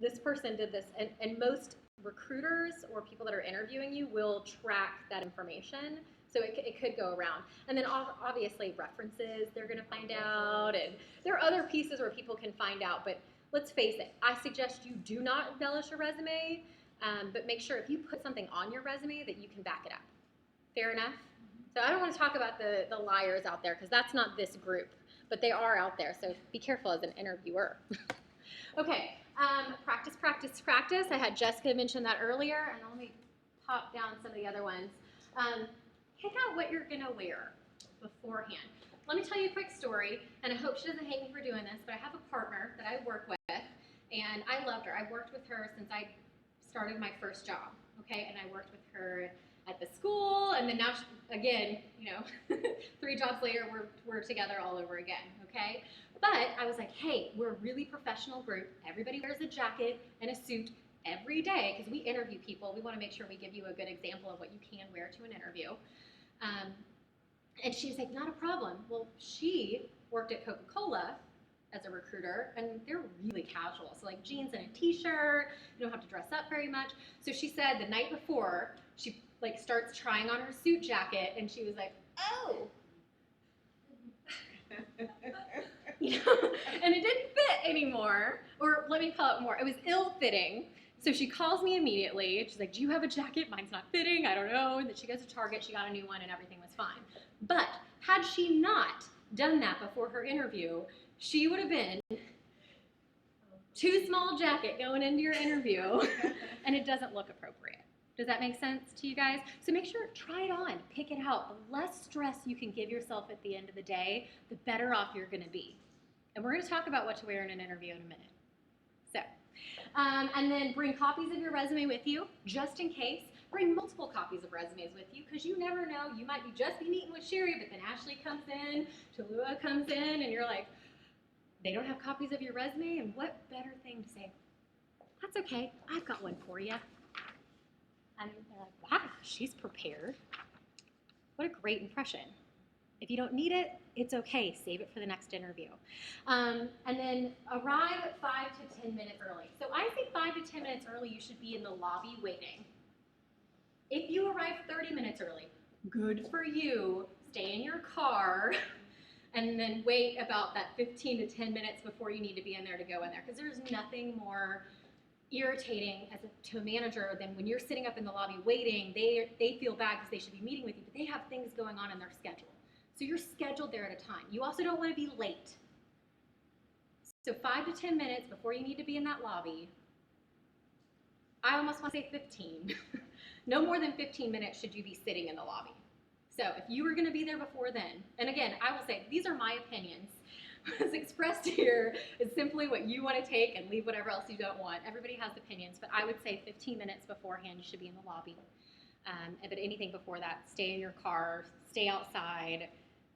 this person did this. And most recruiters or people that are interviewing you will track that information. So it could go around. And then obviously references, they're going to find out. And there are other pieces where people can find out. But let's face it, I suggest you do not embellish a resume, but make sure if you put something on your resume that you can back it up. Fair enough? So I don't want to talk about the liars out there because that's not this group. But they are out there. So be careful as an interviewer. Okay. Practice. I had Jessica mention that earlier. And let me pop down some of the other ones. Pick out what you're going to wear beforehand. Let me tell you a quick story, and I hope she doesn't hate me for doing this, but I have a partner that I work with, and I loved her. I worked with her since I started my first job, okay? And I worked with her at the school, and then now, again, 3 jobs later, we're together all over again, okay? But I was like, hey, we're a really professional group. Everybody wears a jacket and a suit every day because we interview people. We want to make sure we give you a good example of what you can wear to an interview. And she's like, not a problem. Well, she worked at Coca-Cola as a recruiter, and they're really casual. So like jeans and a t-shirt, you don't have to dress up very much. So she said the night before, she like starts trying on her suit jacket, and she was like, oh. And it didn't fit anymore, or let me call it more, it was ill-fitting. So she calls me immediately, and she's like, do you have a jacket? Mine's not fitting, I don't know. And then she goes to Target, she got a new one, and everything was fine. But had she not done that before her interview, she would have been too small jacket going into your interview, and it doesn't look appropriate. Does that make sense to you guys? So make sure, try it on, pick it out. The less stress you can give yourself at the end of the day, the better off you're gonna be. And we're gonna talk about what to wear in an interview in a minute. So, and then bring copies of your resume with you, just in case. Bring multiple copies of resumes with you, because you never know, you might just be meeting with Sherry, but then Ashley comes in, Tallulah comes in, and you're like, they don't have copies of your resume, and what better thing to say? That's okay, I've got one for you. And they're like, wow, she's prepared. What a great impression. If you don't need it, it's okay. Save it for the next interview. And then arrive 5 to 10 minutes early. So I say 5 to 10 minutes early, you should be in the lobby waiting. If you arrive 30 minutes early, good for you. Stay in your car and then wait about that 15 to 10 minutes before you need to be in there to go in there. Because there's nothing more irritating to a manager than when you're sitting up in the lobby waiting. They feel bad because they should be meeting with you, but they have things going on in their schedule. So you're scheduled there at a time. You also don't want to be late. So 5 to 10 minutes before you need to be in that lobby. I almost want to say 15. no more than 15 minutes should you be sitting in the lobby. So if you were going to be there before then, and again, I will say these are my opinions. What's expressed here is simply what you want to take and leave whatever else you don't want. Everybody has opinions, but I would say 15 minutes beforehand you should be in the lobby. But anything before that, stay in your car, stay outside,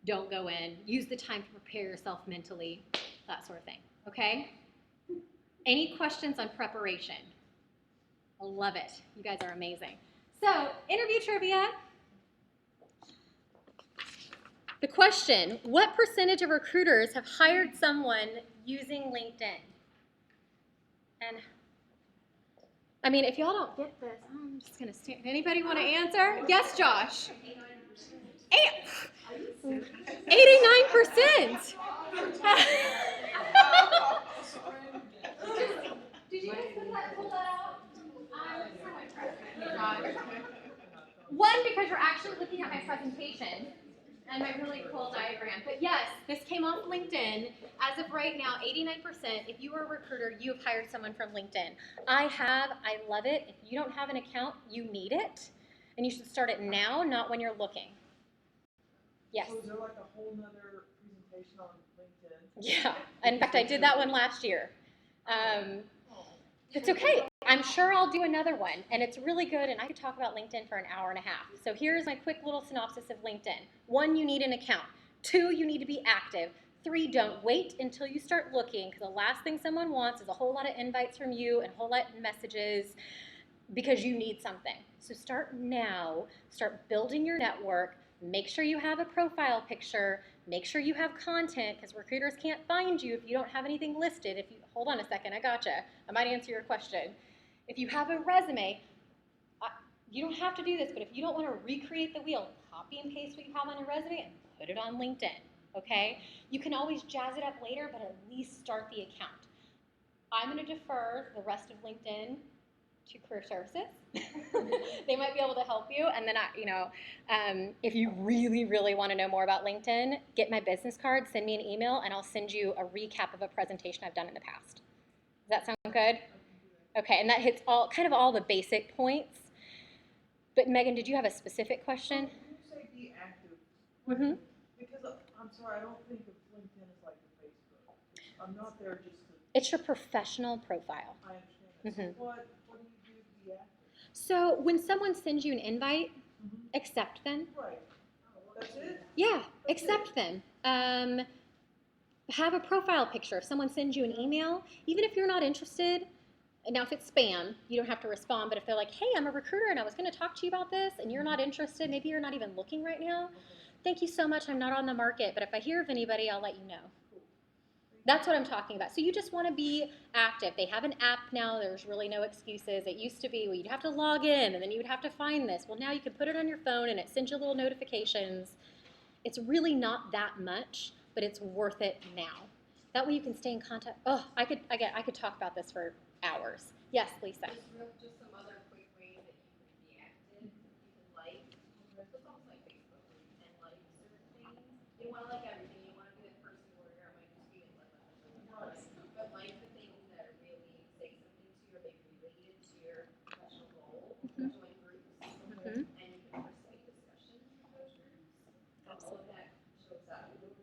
don't go in. Use the time to prepare yourself mentally, that sort of thing. Okay? Any questions on preparation? I love it. You guys are amazing. So, interview trivia. The question, what percentage of recruiters have hired someone using LinkedIn? And, I mean, if y'all don't get this, I'm just going to stand. Anybody want to answer? Yes, Josh. 89%. Did you guys pull that out? I'm so impressed. One, because you're actually looking at my presentation and my really cool diagram. But yes, this came off LinkedIn. As of right now, 89%, if you are a recruiter, you have hired someone from LinkedIn. I love it. If you don't have an account, you need it. And you should start it now, not when you're looking. Yes. So is there like a whole nother presentation on LinkedIn? Yeah. In fact, I did that one last year. It's okay. I'm sure I'll do another one, and it's really good, and I could talk about LinkedIn for an hour and a half. So here's my quick little synopsis of LinkedIn. 1, you need an account. 2, you need to be active. 3, don't wait until you start looking, because the last thing someone wants is a whole lot of invites from you and a whole lot of messages because you need something. So start now. Start building your network. Make sure you have a profile picture. Make sure you have content, because recruiters can't find you if you don't have anything listed. If you hold on a second, I gotcha. I might answer your question. If you have a resume, you don't have to do this, but if you don't want to recreate the wheel, copy and paste what you have on your resume and put it on LinkedIn, okay? You can always jazz it up later, but at least start the account. I'm going to defer the rest of LinkedIn to career services. They might be able to help you. And then, if you really, really want to know more about LinkedIn, get my business card, send me an email, and I'll send you a recap of a presentation I've done in the past. Does that sound good? Okay, and that hits all the basic points. But Megan, did you have a specific question? When you say be active, Mm-hmm. because I'm sorry, I don't think of LinkedIn as like the Facebook. I'm not there just to. It's your professional profile. I understand that. So what do you do to be active? So when someone sends you an invite, accept them. Right. That's it? Yeah, accept them. Have a profile picture. If someone sends you an email, even if you're not interested, now if it's spam, you don't have to respond, but if they're like, hey, I'm a recruiter and I was going to talk to you about this and you're not interested, maybe you're not even looking right now, thank you so much, I'm not on the market, but if I hear of anybody, I'll let you know. That's what I'm talking about. So you just want to be active. They have an app now. There's really no excuses. It used to be, well, you'd have to log in and then you would have to find this. Well, now you can put it on your phone and it sends you little notifications. It's really not that much, but it's worth it now. That way you can stay in contact. Oh, I could talk about this for hours. Yes, Lisa. Just some other quick ways that you can be active. You can like, it's almost like Facebook where you can like certain things. You don't want to like everything. You don't want to be the person where it might just be like but like the things that are really say something to you or maybe related to your professional goal. Join groups, and you can participate in discussions with those groups. All of that shows up. There's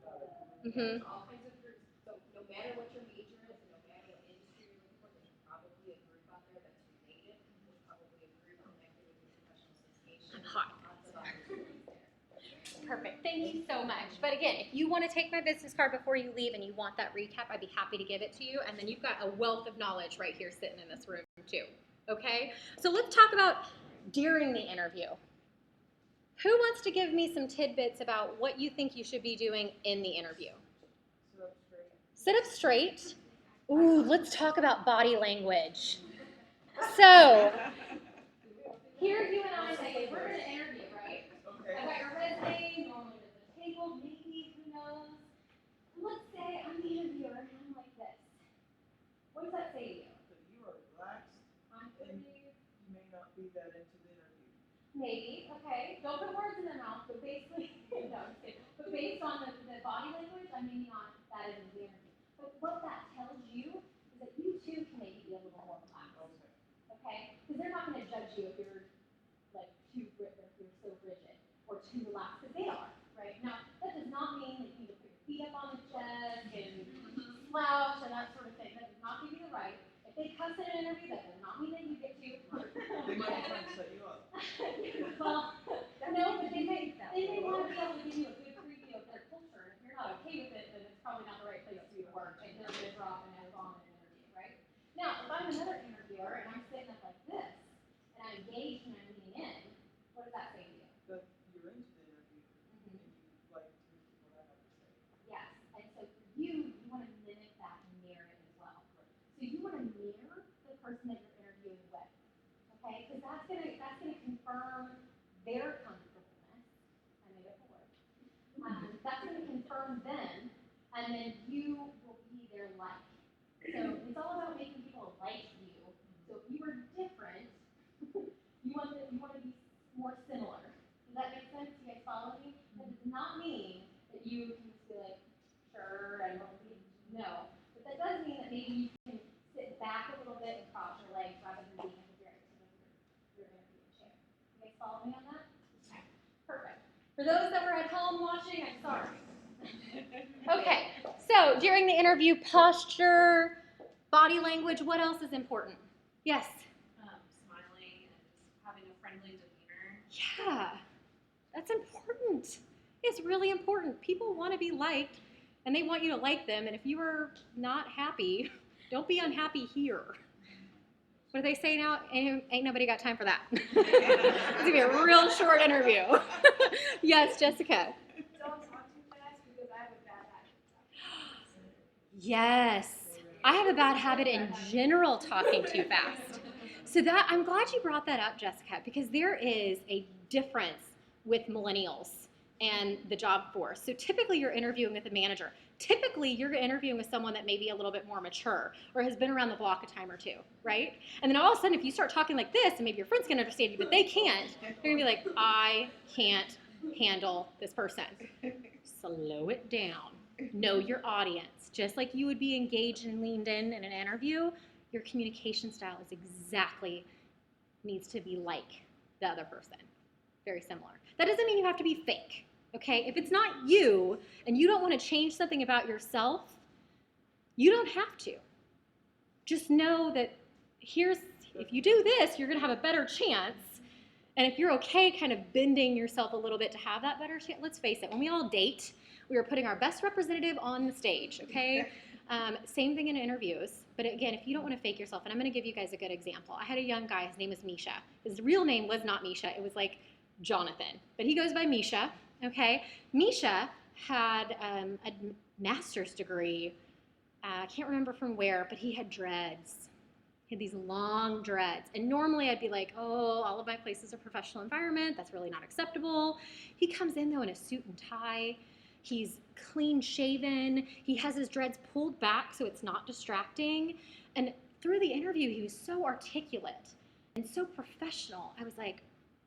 all kinds of groups. So no matter what your major is, no matter what industry you're looking for, there's probably a group out there that's related. There's probably a group connected with your professional association. I'm hot. Lots of opportunities there. Perfect. Thank you so much. But again, if you want to take my business card before you leave and you want that recap, I'd be happy to give it to you. And then you've got a wealth of knowledge right here sitting in this room too. Okay? So let's talk about during the interview. Who wants to give me some tidbits about what you think you should be doing in the interview? Sit up straight. Ooh, let's talk about body language. So, here you and I, Megan, we're going to interview, right? Okay. I got your resume, normally there's a table, maybe, who knows? Let's say I'm the interviewer and I'm like this. What does that say to you? That you are relaxed I'm and pretty, you may not be that into the interview. maybe, okay. Don't put words in their mouth, but basically, no, I'm just kidding. But based on the body language, I may not that into the interview. But what that tells you is that you too can maybe be a little more relaxed. Okay? Because they're not going to judge you if you're like Well, no, but they may want to be able to give you a good preview of their culture. If you're not okay with it, then it's probably not the right place for you to work, and they're going to drop and move on in an interview, right? Now, if I'm another interviewer and I'm sitting up like this, and I'm engaged and I'm leaning in, what does that say to you? That you're into the interview and you like to hear what I have to say. Yes, and so for you, you want to mimic that narrative as well. So you want to mirror the person that you're interviewing with, okay? Because that's gonna confirm their comfortableness. I made up a word. That's gonna confirm them, and then you will be their like. So it's all about making people like you. So if you are different, you want to be more similar. Does that make sense? You guys follow me? That does not mean that you can just be like, sure, I won't be. No. But that does mean that maybe you can sit back a little bit and cross your legs rather than being in your interview chair. You guys follow me on that? Perfect. For those that were at home watching, I'm sorry. Okay, so during the interview, posture, body language, what else is important? Yes? Smiling and just having a friendly demeanor. Yeah, that's important. It's really important. People want to be liked, and they want you to like them, and if you are not happy, don't be unhappy here. What do they say now? Ain't nobody got time for that. It's going to be a real short interview. Yes, Jessica? Don't talk too fast because I have a bad habit. Yes. I have a bad habit in general talking too fast. So that I'm glad you brought that up, Jessica, because there is a difference with millennials and the job force. So typically you're interviewing with a manager. Typically you're interviewing with someone that may be a little bit more mature or has been around the block a time or two, right? And then all of a sudden if you start talking like this, and maybe your friends can understand you, but they can't, they're gonna be like, I can't handle this person. Slow it down. Know your audience. Just like you would be engaged and leaned in an interview, your communication style is exactly needs to be like the other person. Very similar. That doesn't mean you have to be fake, okay? If it's not you and you don't want to change something about yourself, you don't have to. Just know that if you do this, you're going to have a better chance. And if you're okay kind of bending yourself a little bit to have that better chance, let's face it, when we all date, we are putting our best representative on the stage, okay? Same thing in interviews. But again, if you don't want to fake yourself, and I'm going to give you guys a good example. I had a young guy, his name was Misha. His real name was not Misha, it was like Jonathan. But he goes by Misha, okay? Misha had a master's degree, I can't remember from where, but he had dreads. He had these long dreads. And normally I'd be like, oh, all of my places are professional environment. That's really not acceptable. He comes in though in a suit and tie. He's clean shaven. He has his dreads pulled back so it's not distracting. And through the interview, he was so articulate and so professional. I was like,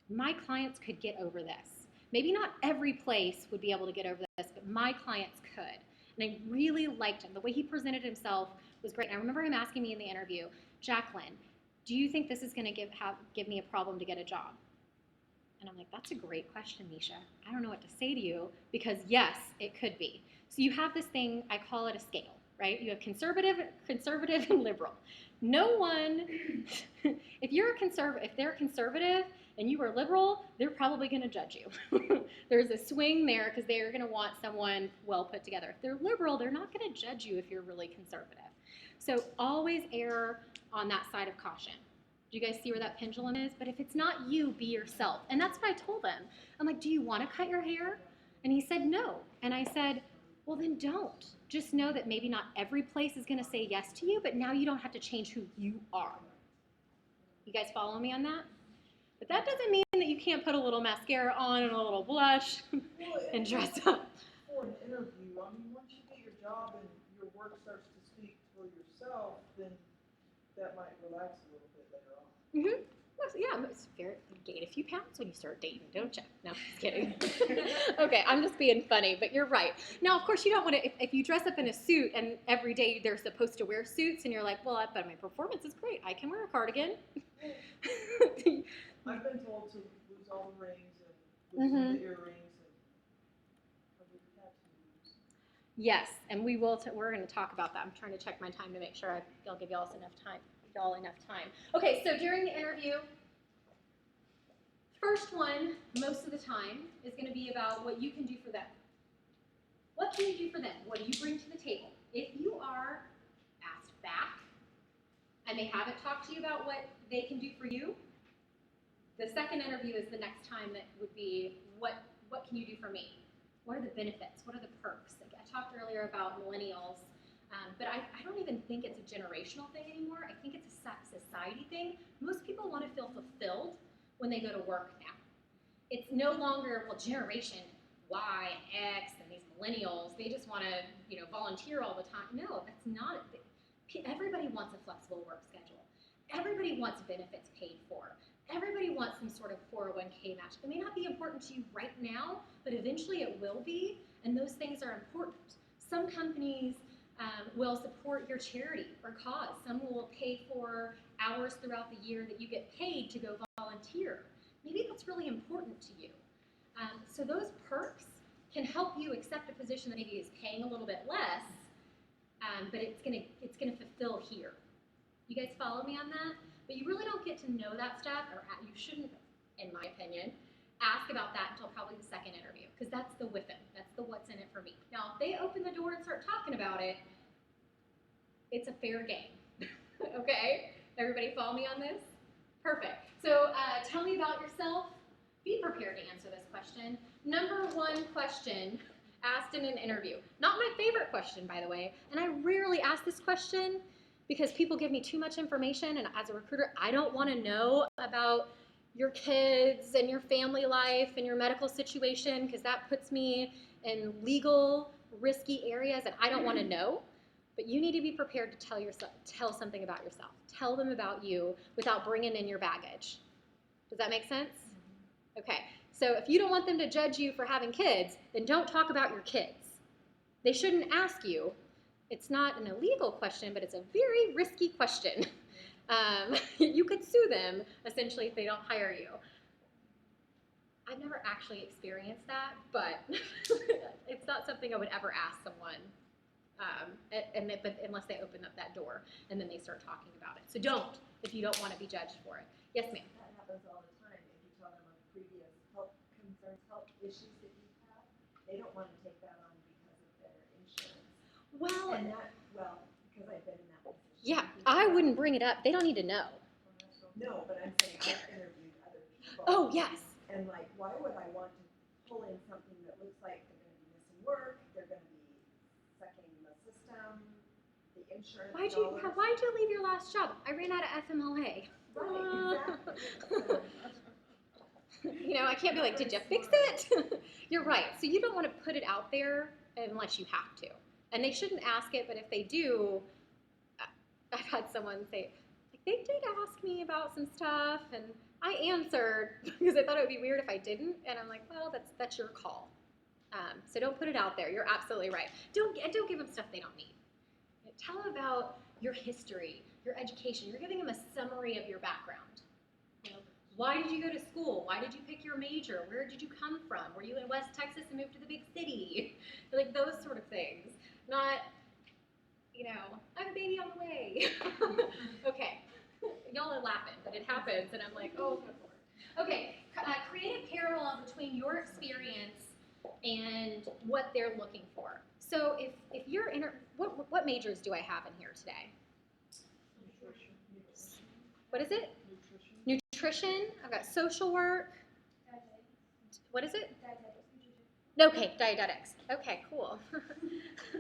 my clients could get over this. Maybe not every place would be able to get over this, but my clients could. And I really liked him. The way he presented himself was great. And I remember him asking me in the interview, Jacqueline, do you think this is going to give me a problem to get a job? And I'm like, that's a great question, Misha. I don't know what to say to you because yes, it could be. So you have this thing, I call it a scale, right? You have conservative, and liberal. No one, if they're conservative and you are liberal, they're probably going to judge you. There's a swing there because they're going to want someone well put together. If they're liberal, they're not going to judge you if you're really conservative. So always err on that side of caution. Do you guys see where that pendulum is? But if it's not you, be yourself. And that's what I told him. I'm like, do you want to cut your hair? And he said, no. And I said, well, then don't. Just know that maybe not every place is going to say yes to you, but now you don't have to change who you are. You guys follow me on that? But that doesn't mean that you can't put a little mascara on and a little blush and dress up. For an interview, I mean, once you get your job and your work starts to speak for yourself, then that might relax a little bit later on. Mm-hmm. Yeah, it's fair. You gain a few pounds when you start dating, don't you? No, just kidding. Okay, I'm just being funny, but you're right. Now, of course, you don't want to, if you dress up in a suit and every day they're supposed to wear suits and you're like, well, but my performance is great. I can wear a cardigan. I've been told to lose all the rings and lose the earrings and probably the tattoos. Yes, and we will. We're going to talk about that. I'm trying to check my time to make sure I'll give y'all enough time. Okay, so during the interview, First one, most of the time, is going to be about what you can do for them. What can you do for them? What do you bring to the table? If you are asked back and they haven't talked to you about what they can do for you, the second interview is the next time that would be, what can you do for me? What are the benefits? What are the perks? Like I talked earlier about millennials, but I don't even think it's a generational thing anymore. I think it's a society thing. Most people want to feel fulfilled when they go to work now. It's no longer, well, generation Y and X and these millennials, they just want to, volunteer all the time. No, that's not it. Everybody wants a flexible work schedule. Everybody wants benefits paid for. Everybody wants some sort of 401k match. It may not be important to you right now, but eventually it will be, and those things are important. Some companies will support your charity or cause. Some will pay for hours throughout the year that you get paid to go volunteer. Maybe that's really important to you. So those perks can help you accept a position that maybe is paying a little bit less, but it's gonna fulfill here. You guys follow me on that? But you really don't get to know that stuff, or you shouldn't, in my opinion, ask about that until probably the second interview, because that's the with them. That's the what's in it for me. Now, if they open the door and start talking about it, it's a fair game. Okay? Everybody follow me on this? Perfect. So tell me about yourself. Be prepared to answer this question. Number one question asked in an interview. Not my favorite question, by the way, and I rarely ask this question because people give me too much information, and as a recruiter, I don't want to know about your kids and your family life and your medical situation, because that puts me in legal, risky areas, and I don't want to know. But you need to be prepared to tell something about yourself. Tell them about you without bringing in your baggage. Does that make sense? Okay, so if you don't want them to judge you for having kids, then don't talk about your kids. They shouldn't ask you. It's not an illegal question, but it's a very risky question. You could sue them, essentially, if they don't hire you. I've never actually experienced that, but it's not something I would ever ask someone, but unless they open up that door and then they start talking about it. So don't, if you don't want to be judged for it. Yes, ma'am? That happens all the time. If you tell them of previous health concerns, health issues that you've had, they don't want to take that on because of their insurance. Well, And that, because I've been in that position. yeah, I wouldn't bring it up. They don't need to know. No, but I'm saying I've interviewed other people. Oh, yes. And why would I want to pull in something that looks like they're going to be missing work, they're going to be sucking the system, the insurance Why'd dollars. you leave your last job? I ran out of FMLA. Right, exactly. I can't be like, did you fix it? You're right. So you don't want to put it out there unless you have to. And they shouldn't ask it, but if they do, I've had someone say, they did ask me about some stuff, and I answered because I thought it would be weird if I didn't. And I'm like, well, that's your call. So don't put it out there. You're absolutely right. Don't give them stuff they don't need. Tell them about your history, your education. You're giving them a summary of your background. Why did you go to school? Why did you pick your major? Where did you come from? Were you in West Texas and moved to the big city? Like those sort of things. Not, I have a baby on the way. Okay. Y'all are laughing, but it happens, and I'm like, oh, okay. Create a parallel between your experience and what they're looking for. So if you're what majors do I have in here today? What is it? Nutrition. I've got social work. What is it? Okay, dietetics. Okay, cool.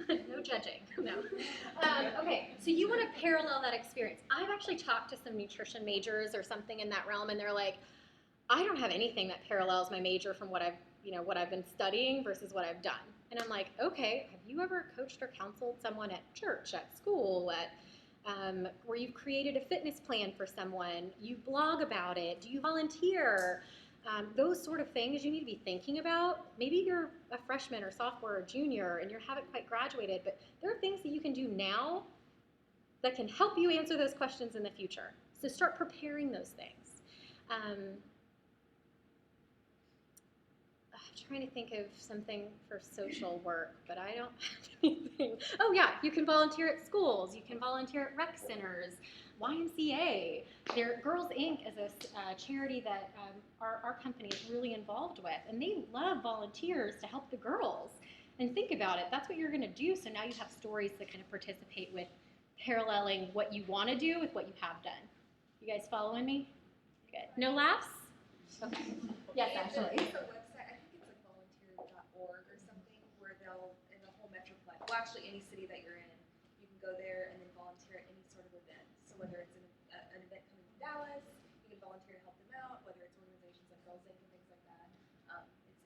No judging. No. Okay, so you want to parallel that experience. I've actually talked to some nutrition majors or something in that realm, and they're like, I don't have anything that parallels my major from what I've been studying versus what I've done. And I'm like, okay, have you ever coached or counseled someone at church, at school, where you've created a fitness plan for someone? You blog about it. Do you volunteer? Those sort of things you need to be thinking about. Maybe you're a freshman or sophomore or junior and you haven't quite graduated, but there are things that you can do now that can help you answer those questions in the future. So start preparing those things. I'm trying to think of something for social work, but I don't have anything. Oh yeah, you can volunteer at schools. You can volunteer at rec centers, YMCA. Girls Inc. is a charity that our company is really involved with, and they love volunteers to help the girls. And think about it, that's what you're going to do. So now you have stories that kind of participate with paralleling what you want to do with what you have done. You guys following me? Good. No laughs? Okay. Yes, Ashley. There's a website, I think it's like volunteer.org or something, where they'll, in the whole metroplex, well, actually any city that you're in, you can go there and then volunteer at any sort of event. So whether it's an event coming to Dallas, you can volunteer to help them out, whether it's organizations like Girls Inc. and things like that.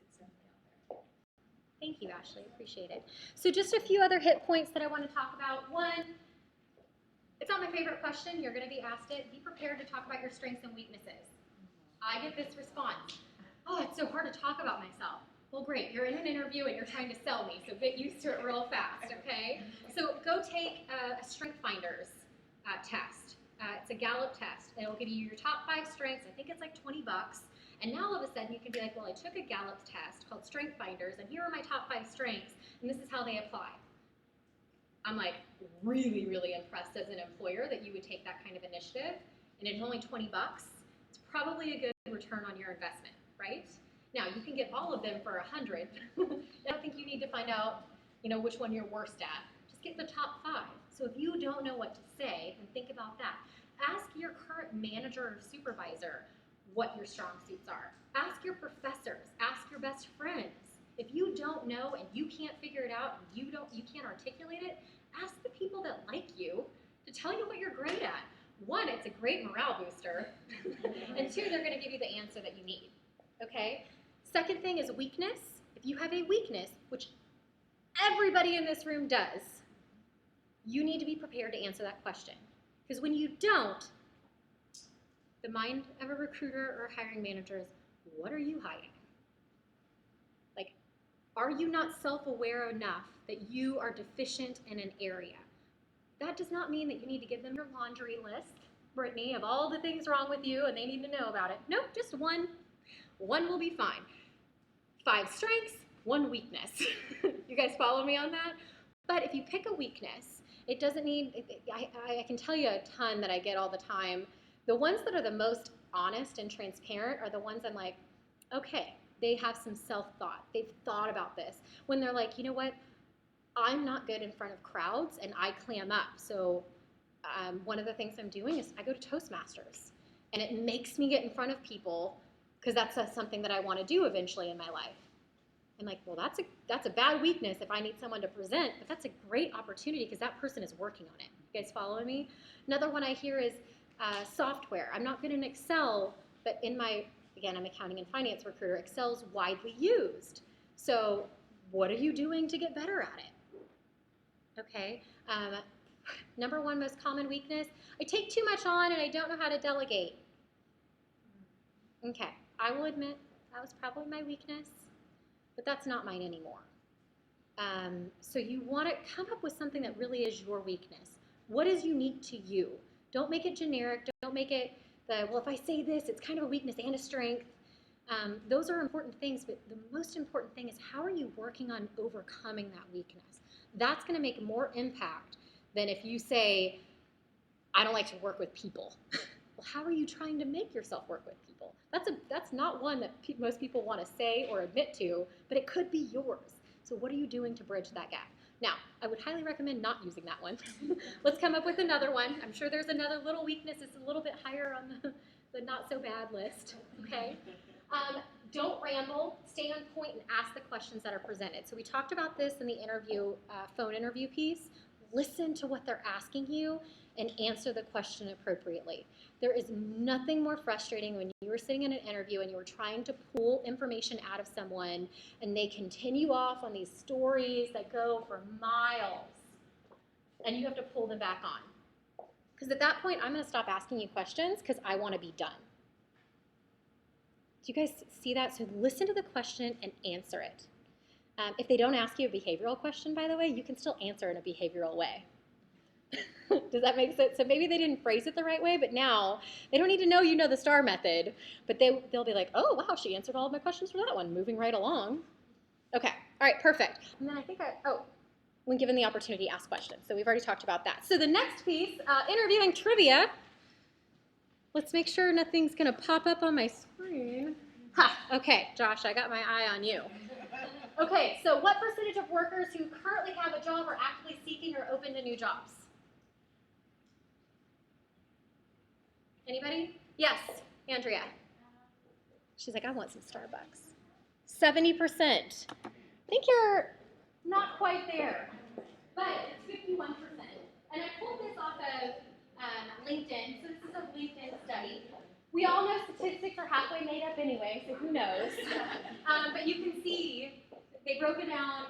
It's definitely out there. Thank you, Ashley. Appreciate it. So just a few other hit points that I want to talk about. One, it's not my favorite question. You're going to be asked it. Be prepared to talk about your strengths and weaknesses. I get this response. Oh, it's so hard to talk about myself. Well, great. You're in an interview and you're trying to sell me, so get used to it real fast, okay? So go take a Strength Finders test. It's a Gallup test. It'll give you your top 5 strengths. I think it's like $20. And now all of a sudden you can be like, well, I took a Gallup test called Strength Finders, and here are my top 5 strengths, and this is how they apply. I'm like really, really impressed as an employer that you would take that kind of initiative, and it's only $20. It's probably a good return on your investment, right? Now you can get all of them for $100. I don't think you need to find out, which one you're worst at. Just get the top 5. So if you don't know what to say, then think about that. Ask your current manager or supervisor what your strong suits are. Ask your professors. Ask your best friends. If you don't know and you can't figure it out and you can't articulate it, ask the people that like you to tell you what you're great at. 1, it's a great morale booster. And 2, they're going to give you the answer that you need. Okay? Second thing is weakness. If you have a weakness, which everybody in this room does, you need to be prepared to answer that question. Because when you don't, the mind of a recruiter or hiring manager is, what are you hiding? Like, are you not self-aware enough that you are deficient in an area? That does not mean that you need to give them your laundry list, Brittany, of all the things wrong with you and they need to know about it. Nope, just one. One will be fine. 5 strengths, 1 weakness. You guys follow me on that? But if you pick a weakness, it doesn't need, I can tell you a ton that I get all the time. The ones that are the most honest and transparent are the ones I'm like, okay, they have some self-thought. They've thought about this. When they're like, you know what, I'm not good in front of crowds and I clam up. So one of the things I'm doing is I go to Toastmasters. And it makes me get in front of people because that's something that I want to do eventually in my life. I'm like, well, that's a bad weakness if I need someone to present, but that's a great opportunity because that person is working on it. You guys following me? Another one I hear is software. I'm not good in Excel, but I'm accounting and finance recruiter. Excel's widely used. So what are you doing to get better at it? Okay. Number 1 most common weakness, I take too much on and I don't know how to delegate. Okay, I will admit that was probably my weakness, but that's not mine anymore. So you want to come up with something that really is your weakness. What is unique to you? Don't make it generic. Don't make it well, if I say this, it's kind of a weakness and a strength. Those are important things, but the most important thing is how are you working on overcoming that weakness? That's going to make more impact than if you say, I don't like to work with people. Well, how are you trying to make yourself work with people? That's not one that most people want to say or admit to, but it could be yours. So what are you doing to bridge that gap? Now, I would highly recommend not using that one. Let's come up with another one. I'm sure there's another little weakness that's a little bit higher on the not so bad list, okay? Don't ramble, stay on point and ask the questions that are presented. So we talked about this in the phone interview piece. Listen to what they're asking you and answer the question appropriately. There is nothing more frustrating when you were sitting in an interview and you were trying to pull information out of someone and they continue off on these stories that go for miles and you have to pull them back on. Because at that point, I'm going to stop asking you questions because I want to be done. Do you guys see that? So listen to the question and answer it. If they don't ask you a behavioral question, by the way, you can still answer in a behavioral way. Does that make sense? So maybe they didn't phrase it the right way, but now they don't need to know you know the STAR method, but they'll be like, oh, wow, she answered all of my questions for that one. Moving right along. Okay, all right, perfect. And then I think when given the opportunity, ask questions. So we've already talked about that. So the next piece, interviewing trivia. Let's make sure nothing's gonna pop up on my screen. Ha, okay, Josh, I got my eye on you. Okay, so what percentage of workers who currently have a job are actively seeking or open to new jobs? Anybody? Yes, Andrea. She's like, I want some Starbucks. 70%. I think you're not quite there, but it's 51%. And I pulled this off of LinkedIn. So this is a LinkedIn study. We all know statistics are halfway made up anyway, so who knows? But you can see they broke it down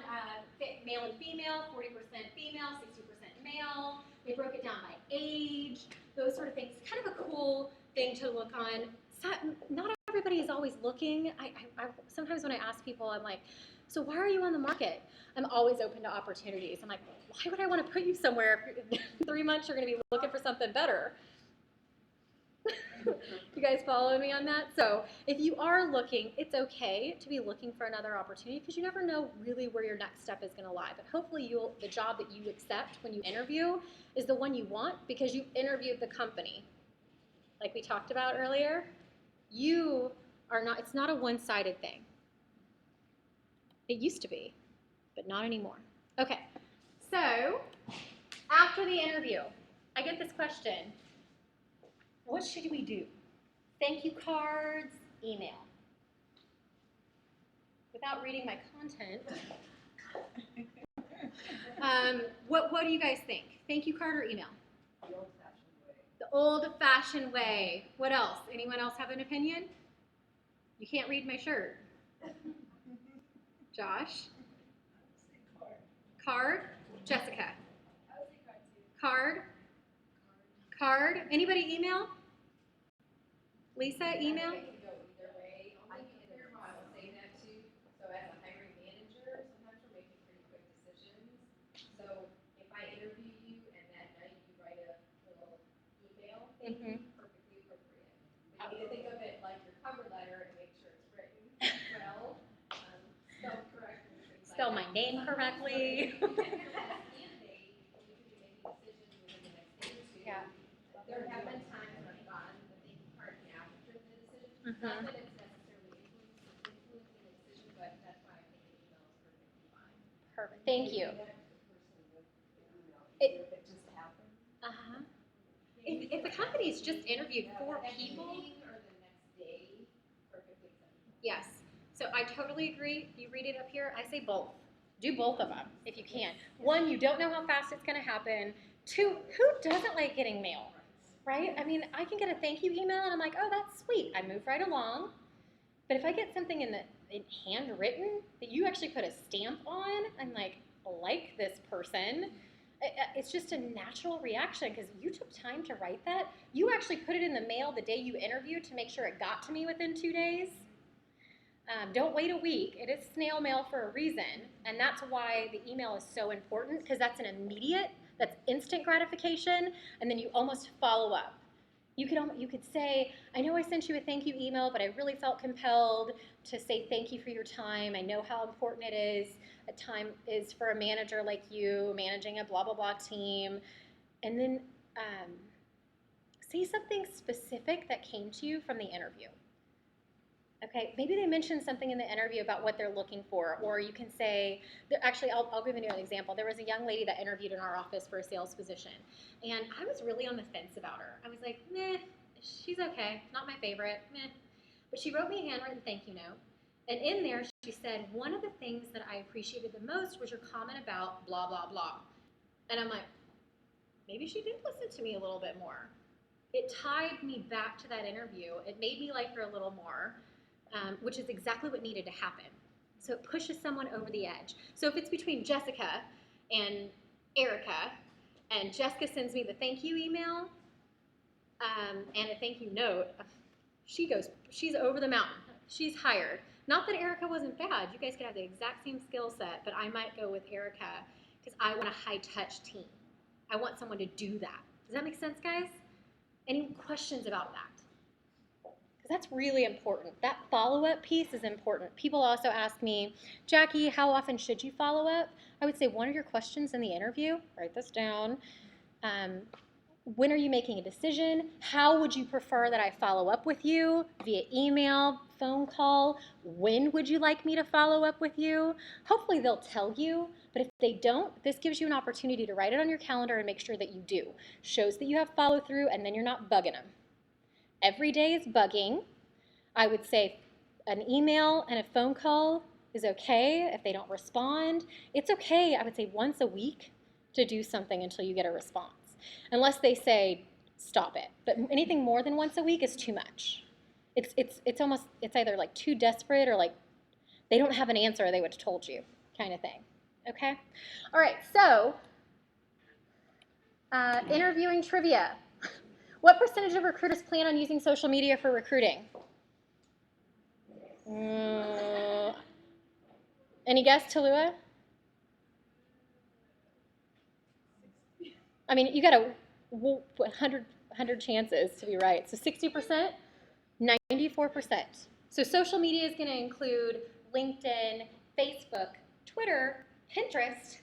male and female, 40% female, 60% male. They broke it down by age, those sort of things. It's kind of a cool thing to look on. Not everybody is always looking. I sometimes when I ask people, I'm like, so why are you on the market? I'm always open to opportunities. I'm like, why would I want to put you somewhere if in 3 months you're going to be looking for something better? You guys follow me on that? So if you are looking, it's okay to be looking for another opportunity because you never know really where your next step is going to lie. But hopefully the job that you accept when you interview is the one you want because you interviewed the company. Like we talked about earlier, it's not a one-sided thing. It used to be, but not anymore. Okay, so after the interview, I get this question. What should we do? Thank you cards, email. Without reading my content, what do you guys think? Thank you card or email? The old-fashioned way. The old-fashioned way. What else? Anyone else have an opinion? You can't read my shirt. Josh? Card? Jessica? I would say card too. Card? Card? Anybody email? Lisa, email? I think it can go either way. Only in your I will say that too. So as a hiring manager, sometimes we're making pretty quick decisions. So if I interview you and that night you write a little email, Mm-hmm. perfectly appropriate. But you need to think of it like your cover letter and make sure it's written well, spelled correctly. Spell my name correctly. Yeah. There have been times when I've gotten the thank you card after the decision. Mhm. Not that it's necessarily influencing the decision, but that's why I think an email is perfectly fine. Perfect. Thank you. Connect the person with the email, It- if it just happened. Uh-huh. If the company's just interviewed 4 At the people, beginning or the next day, perfectly acceptable. yes. So I totally agree. You read it up here. I say both. Do both of them if you can. 1, you don't know how fast it's going to happen. 2, who doesn't like getting mail? Right? I mean, I can get a thank you email and I'm like, oh, that's sweet. I move right along. But if I get something in handwritten that you actually put a stamp on, I'm like this person. It's just a natural reaction because you took time to write that. You actually put it in the mail the day you interviewed to make sure it got to me within 2 days. Don't wait a week. It is snail mail for a reason, and that's why the email is so important because that's that's instant gratification, and then you almost follow up. You could say, I know I sent you a thank you email, but I really felt compelled to say thank you for your time. I know how important it is. A time is for a manager like you managing a blah, blah, blah team. And then say something specific that came to you from the interview. Okay, maybe they mentioned something in the interview about what they're looking for, or you can say, actually, I'll give you an example. There was a young lady that interviewed in our office for a sales position, and I was really on the fence about her. I was like, meh, she's okay, not my favorite, meh. But she wrote me a handwritten thank you note, and in there she said, one of the things that I appreciated the most was your comment about blah, blah, blah. And I'm like, maybe she did listen to me a little bit more. It tied me back to that interview. It made me like her a little more. Which is exactly what needed to happen. So it pushes someone over the edge. So if it's between Jessica and Erica, and Jessica sends me the thank you email and a thank you note, she's over the mountain. She's hired. Not that Erica wasn't bad. You guys could have the exact same skill set, but I might go with Erica because I want a high-touch team. I want someone to do that. Does that make sense, guys? Any questions about that? Because that's really important. That follow-up piece is important. People also ask me, Jackie, how often should you follow up? I would say one of your questions in the interview, write this down. When are you making a decision? How would you prefer that I follow up with you? Via email, phone call? When would you like me to follow up with you? Hopefully they'll tell you, but if they don't, this gives you an opportunity to write it on your calendar and make sure that you do. Shows that you have follow through, and then you're not bugging them. Every day is bugging. I would say an email and a phone call is okay if they don't respond. It's okay, I would say once a week to do something until you get a response. Unless they say, stop it. But anything more than once a week is too much. It's almost, it's either like too desperate or like they don't have an answer they would have told you kind of thing. Okay? All right, so interviewing trivia. What percentage of recruiters plan on using social media for recruiting? Any guess, Tallulah? I mean, you got a 100 chances to be right. So 60%, 94%. So social media is going to include LinkedIn, Facebook, Twitter, Pinterest.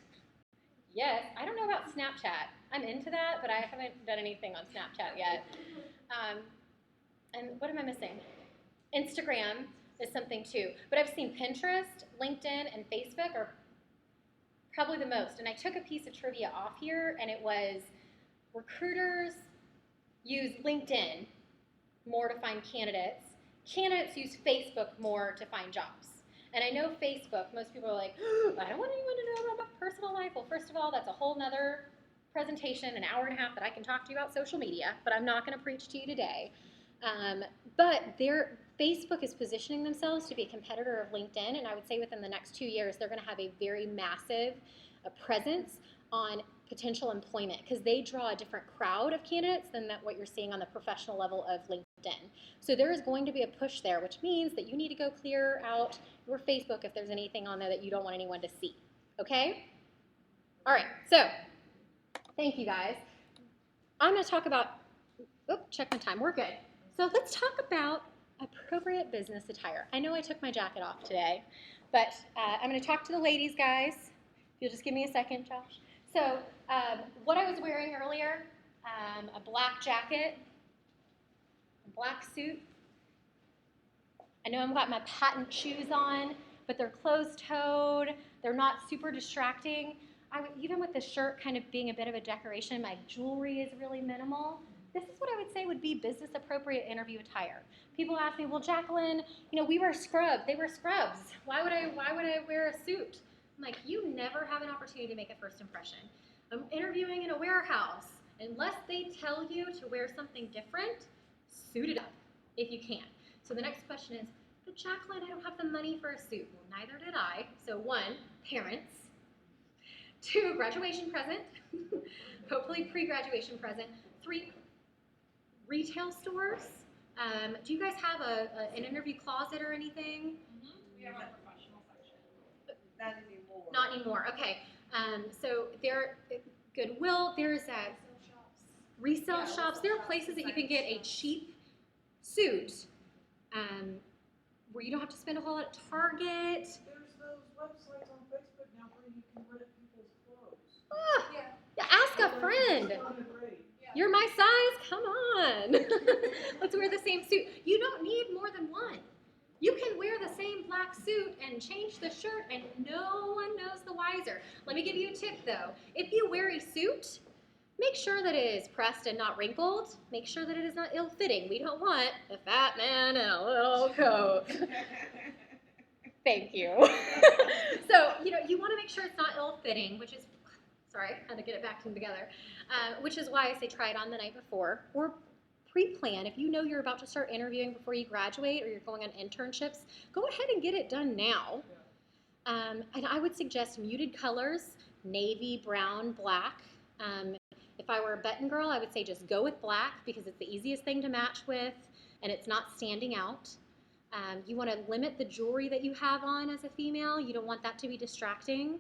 Yes, I don't know about Snapchat. I'm into that, but I haven't done anything on Snapchat yet. And what am I missing? Instagram is something too. But I've seen Pinterest, LinkedIn, and Facebook are probably the most. And I took a piece of trivia off here, and it was recruiters use LinkedIn more to find candidates. Candidates use Facebook more to find jobs. And I know Facebook, most people are like, oh, I don't want anyone to know about my personal life. Well, first of all, that's a whole nother presentation, an hour and a half that I can talk to you about social media, but I'm not going to preach to you today. But Facebook is positioning themselves to be a competitor of LinkedIn, and I would say within the next 2 years, they're going to have a very massive presence on potential employment because they draw a different crowd of candidates than what you're seeing on the professional level of LinkedIn. So there is going to be a push there, which means that you need to go clear out your Facebook if there's anything on there that you don't want anyone to see. Okay? All right, so thank you guys. I'm going to talk about, check my time, we're good. So let's talk about appropriate business attire. I know I took my jacket off today, but I'm going to talk to the ladies, guys. If you'll just give me a second, Josh. So what I was wearing earlier, a black jacket, a black suit. I know I've got my patent shoes on, but they're closed-toed. They're not super distracting. Even with the shirt kind of being a bit of a decoration, my jewelry is really minimal. This is what I would say would be business-appropriate interview attire. People ask me, well, Jacqueline, we wear scrubs. They wear scrubs. Why would I wear a suit? I'm like, you never have an opportunity to make a first impression. I'm interviewing in a warehouse. Unless they tell you to wear something different, suit it up if you can. So the next question is, but Jacqueline, I don't have the money for a suit. Well, neither did I. So 1, parents. 2, graduation present. Hopefully pre-graduation present. 3, retail stores. Do you guys have an interview closet or anything? We have a professional section. Not anymore. Not anymore. Okay. So there, Goodwill. There's resale shops. There are places that you can get a cheap suit, where you don't have to spend a whole lot at Target. There's those websites on Facebook now where you can rent people's clothes. Yeah, ask a friend. It's kinda great. You're my size. Come on. Let's wear the same suit. You don't need more than one. You can wear the same black suit and change the shirt and no one knows the wiser. Let me give you a tip though. If you wear a suit, make sure that it is pressed and not wrinkled. Make sure that it is not ill-fitting. We don't want a fat man in a little coat. Thank you. So, you want to make sure it's not ill-fitting, which is, sorry, I had to get it back together, which is why I say try it on the night before, or pre-plan. If you know you're about to start interviewing before you graduate or you're going on internships, go ahead and get it done now. And I would suggest muted colors, navy, brown, black. If I were a button girl, I would say just go with black because it's the easiest thing to match with and it's not standing out. You want to limit the jewelry that you have on as a female. You don't want that to be distracting.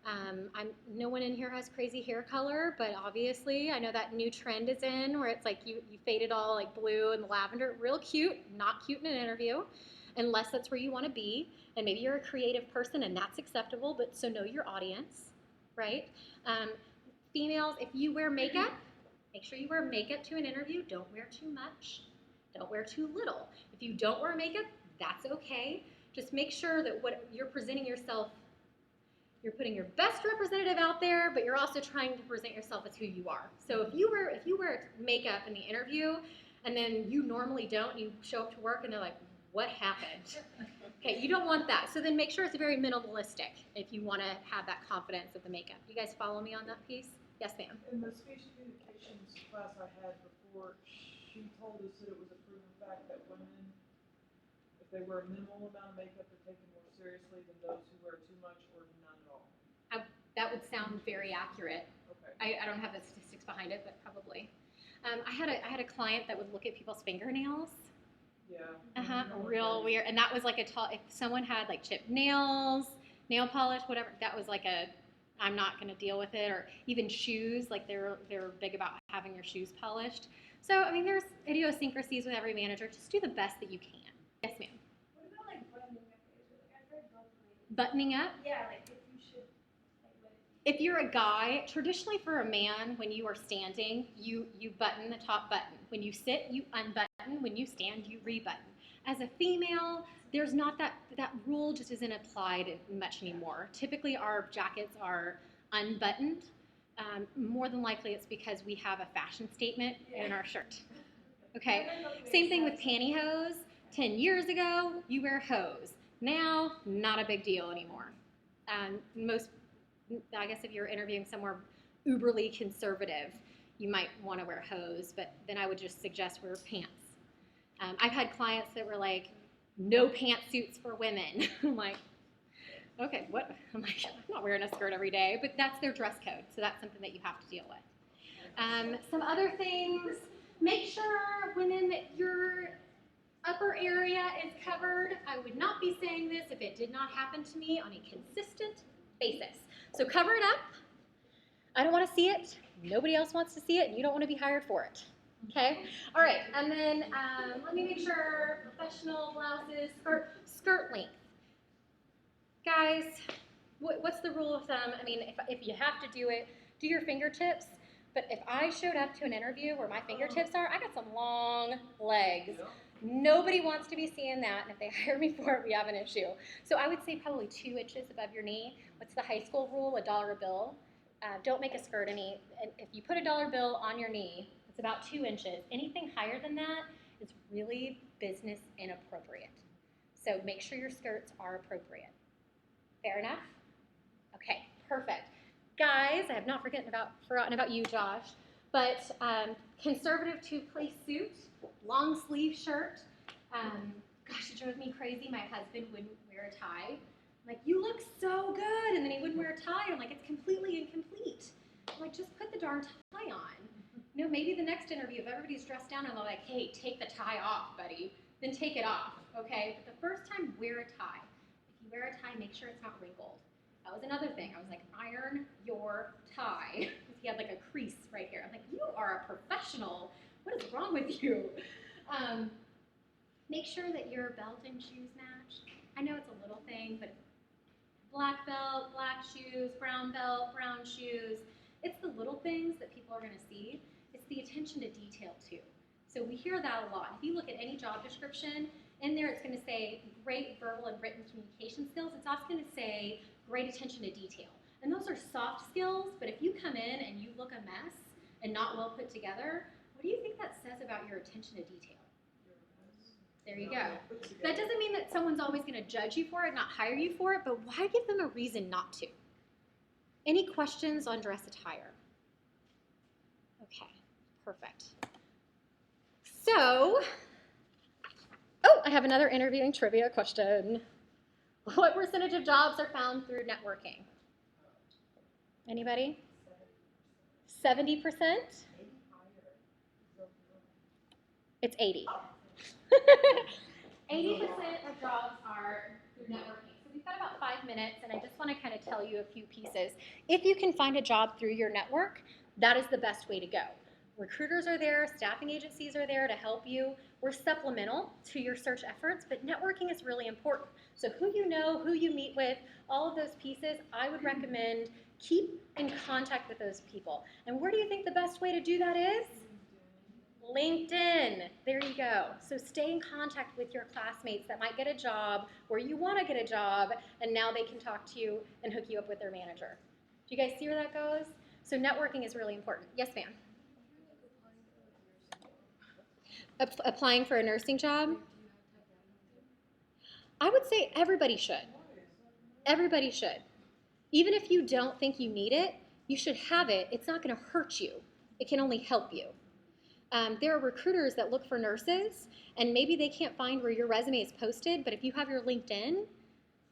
No one in here has crazy hair color, but obviously I know that new trend is in where it's like you fade it all like blue and lavender, real cute, not cute in an interview, unless that's where you want to be. And maybe you're a creative person and that's acceptable, but so know your audience, right? Females, if you wear makeup, make sure you wear makeup to an interview. Don't wear too much. Don't wear too little. If you don't wear makeup, that's okay. Just make sure that what you're presenting yourself, you're putting your best representative out there, but you're also trying to present yourself as who you are. So if you wear makeup in the interview and then you normally don't, you show up to work and they're like, what happened? Okay, you don't want that. So then make sure it's very minimalistic if you want to have that confidence with the makeup. You guys follow me on that piece? Yes, ma'am. In the speech communications class I had before, she told us that it was a proven fact that women, if they wear a minimal amount of makeup, are taken more seriously than those who wear too much or none at all. That would sound very accurate. Okay. I don't have the statistics behind it, but probably. I had a client that would look at people's fingernails. Yeah. Real weird. And that was like if someone had like chipped nails, nail polish, whatever, that was like I'm not going to deal with it. Or even shoes, like they're big about having your shoes polished. So, I mean, there's idiosyncrasies with every manager. Just do the best that you can. Yes, ma'am. What about like buttoning up later? Like I've heard both ways. Buttoning up? Yeah, like if you should, like what If you're a guy, traditionally for a man, when you are standing, you button the top button. When you sit, you unbutton. When you stand, you rebutton. As a female, there's not that rule just isn't applied much anymore. Typically, our jackets are unbuttoned. More than likely, it's because we have a fashion statement in our shirt. Okay. Same thing with pantyhose. 10 years ago, you wear hose. Now, not a big deal anymore. I guess if you're interviewing somewhere uberly conservative, you might want to wear hose, but then I would just suggest wear pants. I've had clients that were like, no pantsuits for women. I'm like, okay, what? I'm like, I'm not wearing a skirt every day, but that's their dress code, so that's something that you have to deal with. Some other things, make sure, women, that your upper area is covered. I would not be saying this if it did not happen to me on a consistent basis. So cover it up. I don't want to see it. Nobody else wants to see it, and you don't want to be hired for it. Okay? All right, and then let me make sure, professional blouses, skirt length. Guys, what's the rule of thumb? I mean, if you have to do it, do your fingertips. But if I showed up to an interview where my fingertips are, I got some long legs. Nobody wants to be seeing that, and if they hire me for it, we have an issue. So I would say probably 2 inches above your knee. What's the high school rule? $1 bill. Don't make a skirt any. If you put $1 bill on your knee, it's about 2 inches. Anything higher than that is really business inappropriate. So make sure your skirts are appropriate. Fair enough? Okay, perfect. Guys, I have not forgotten about you, Josh, but conservative 2-piece suit, long sleeve shirt. Gosh, it drove me crazy. My husband wouldn't wear a tie. I'm like, you look so good, and then he wouldn't wear a tie. I'm like, it's completely incomplete. I'm like, just put the darn tie on. You know, maybe the next interview, if everybody's dressed down and they're like, hey, take the tie off, buddy, then take it off, okay? But the first time, wear a tie. If you wear a tie, make sure it's not wrinkled. That was another thing. I was like, iron your tie. He had like a crease right here. I'm like, you are a professional. What is wrong with you? Make sure that your belt and shoes match. I know it's a little thing, but black belt, black shoes, brown belt, brown shoes. It's the little things that people are going to see. It's the attention to detail too. So we hear that a lot. If you look at any job description, in there it's going to say great verbal and written communication skills. It's also going to say great attention to detail. And those are soft skills, but if you come in and you look a mess and not well put together, what do you think that says about your attention to detail? There you go. That doesn't mean that someone's always going to judge you for it, not hire you for it, but why give them a reason not to? Any questions on dress attire? Okay, perfect. So, I have another interviewing trivia question. What percentage of jobs are found through networking? Anybody? 70%? It's 80. 80% of jobs are through networking. So we've got about 5 minutes, and I just want to kind of tell you a few pieces. If you can find a job through your network, that is the best way to go. Recruiters are there, staffing agencies are there to help you. We're supplemental to your search efforts, but networking is really important. So who you know, who you meet with, all of those pieces, I would recommend keep in contact with those people. And where do you think the best way to do that is? LinkedIn. There you go. So stay in contact with your classmates that might get a job where you want to get a job, and now they can talk to you and hook you up with their manager. Do you guys see where that goes? So networking is really important. Yes, ma'am? Applying for a nursing job? I would say everybody should. Everybody should. Even if you don't think you need it, you should have it. It's not going to hurt you. It can only help you. There are recruiters that look for nurses, and maybe they can't find where your resume is posted, but if you have your LinkedIn,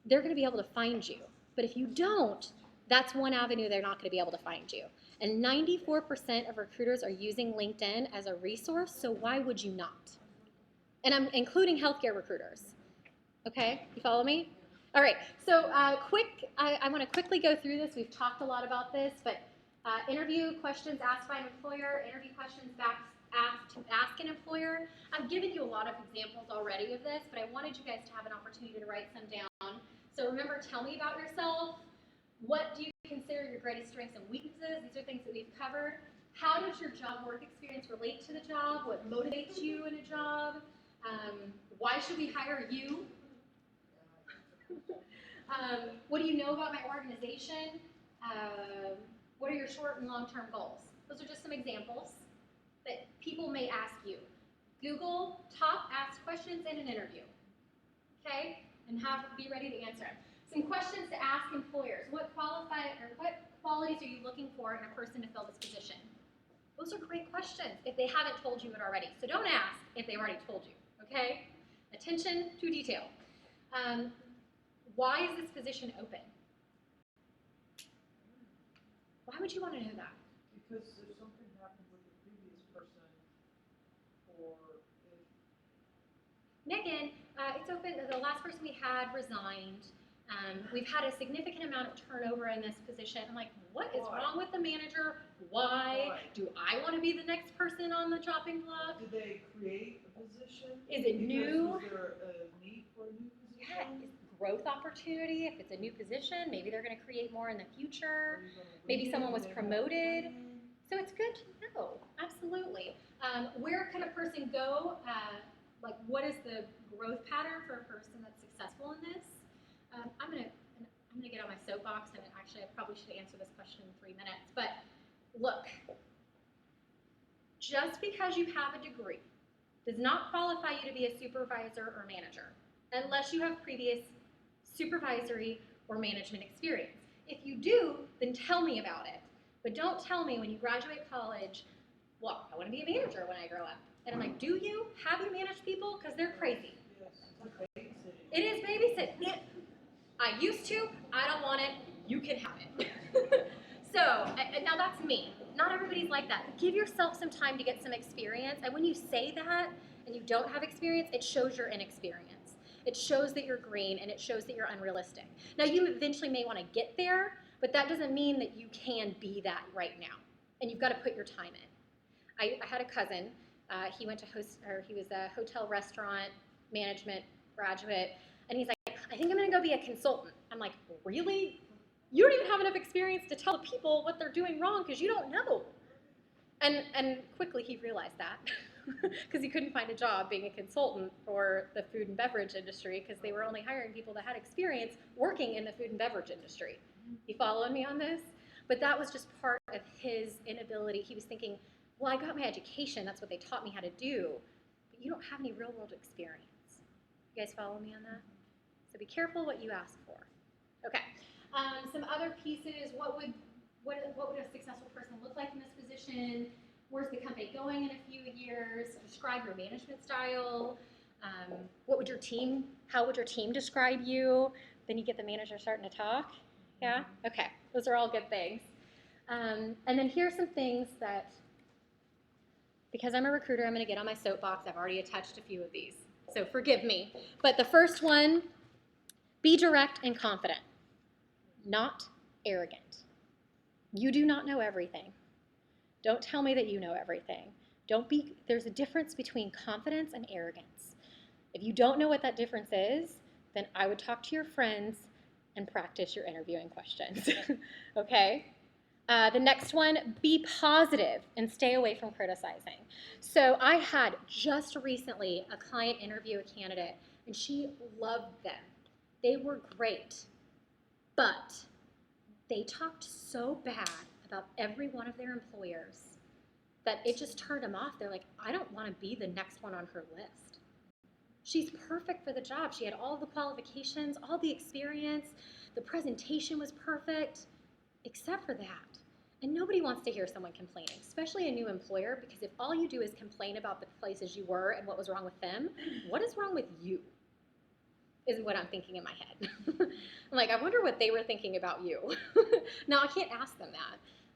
they're going to be able to find you. But if you don't, that's one avenue they're not going to be able to find you. And 94% of recruiters are using LinkedIn as a resource, so why would you not? And I'm including healthcare recruiters. Okay, you follow me? All right, so I want to quickly go through this. We've talked a lot about this, but interview questions asked by an employer, interview questions asked to ask an employer. I've given you a lot of examples already of this, but I wanted you guys to have an opportunity to write some down. So remember, tell me about yourself. What do you consider your greatest strengths and weaknesses? These are things that we've covered. How does your job work experience relate to the job? What motivates you in a job? Why should we hire you? What do you know about my organization? What are your short and long-term goals? Those are just some examples that people may ask you. Google top asked questions in an interview, okay? And be ready to answer them. Some questions to ask employers. What qualities are you looking for in a person to fill this position? Those are great questions if they haven't told you it already. So don't ask if they've already told you, okay? Attention to detail. Why is this position open? Why would you want to know that? Because if something happened with the previous person, or if... Megan, it's open. The last person we had resigned. We've had a significant amount of turnover in this position. I'm like, what is wrong with the manager? Why? Do I want to be the next person on the chopping block? Did they create a position? Is it new? Was there a need for a new position? Yeah, growth opportunity. If it's a new position, maybe they're going to create more in the future. Maybe someone was promoted. So it's good to know. Absolutely. Where can a person go? Like, what is the growth pattern for a person that's successful in this? I'm gonna get on my soapbox, and actually I probably should answer this question in 3 minutes. But look, just because you have a degree does not qualify you to be a supervisor or manager unless you have previous supervisory or management experience. If you do, then tell me about it. But don't tell me when you graduate college, well, I want to be a manager when I grow up. And I'm like, do you? Have you managed people? Because they're crazy. Yes, it's like babysitting. It is babysitting. I used to. I don't want it. You can have it. So, now that's me. Not everybody's like that. But give yourself some time to get some experience. And when you say that and you don't have experience, it shows your inexperience. It shows that you're green, and it shows that you're unrealistic. Now, you eventually may want to get there, but that doesn't mean that you can be that right now. And you've got to put your time in. I had a cousin. He was a hotel restaurant management graduate, and he's like, I think I'm going to go be a consultant. I'm like, really? You don't even have enough experience to tell people what they're doing wrong because you don't know. And quickly he realized that because he couldn't find a job being a consultant for the food and beverage industry because they were only hiring people that had experience working in the food and beverage industry. You following me on this? But that was just part of his inability. He was thinking, well, I got my education. That's what they taught me how to do. But you don't have any real world experience. You guys follow me on that? So be careful what you ask for. Okay. Some other pieces. What would a successful person look like in this position? Where's the company going in a few years? Describe your management style. How would your team describe you? Then you get the manager starting to talk. Yeah? Okay. Those are all good things. And then here's some things that, because I'm a recruiter, I'm going to get on my soapbox. I've already attached a few of these, so forgive me. But the first one, be direct and confident. not arrogant. You do not know everything. Don't tell me that you know everything. There's a difference between confidence and arrogance. If you don't know what that difference is, then I would talk to your friends and practice your interviewing questions, okay? The next one, be positive and stay away from criticizing. So I had just recently a client interview a candidate, and she loved them. They were great, but they talked so bad about every one of their employers that it just turned them off. They're like, I don't want to be the next one on her list. She's perfect for the job. She had all the qualifications, all the experience. The presentation was perfect, except for that. And nobody wants to hear someone complaining, especially a new employer, because if all you do is complain about the places you were and what was wrong with them, what is wrong with you? Is what I'm thinking in my head. I'm like, I wonder what they were thinking about you. Now, I can't ask them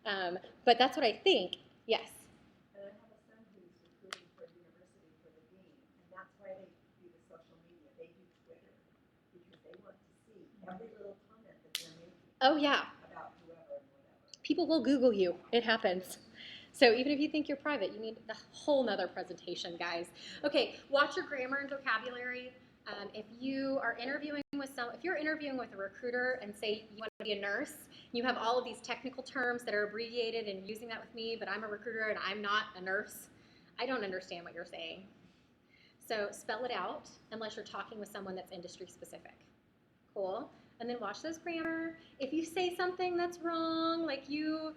that. But that's what I think. Yes. And I have a son who's recruiting for a university for the dean, and that's why they do the social media. They do Twitter because they want to see every little comment that they're making Oh, yeah. about whoever and whatever. People will Google you. It happens. So even if you think you're private, you need a whole nother presentation, guys. Okay, watch your grammar and vocabulary. If you are interviewing with if you're interviewing with a recruiter and say you want to be a nurse, you have all of these technical terms that are abbreviated and using that with me, but I'm a recruiter and I'm not a nurse, I don't understand what you're saying. So spell it out unless you're talking with someone that's industry specific. Cool. And then watch those grammar. If you say something that's wrong, like you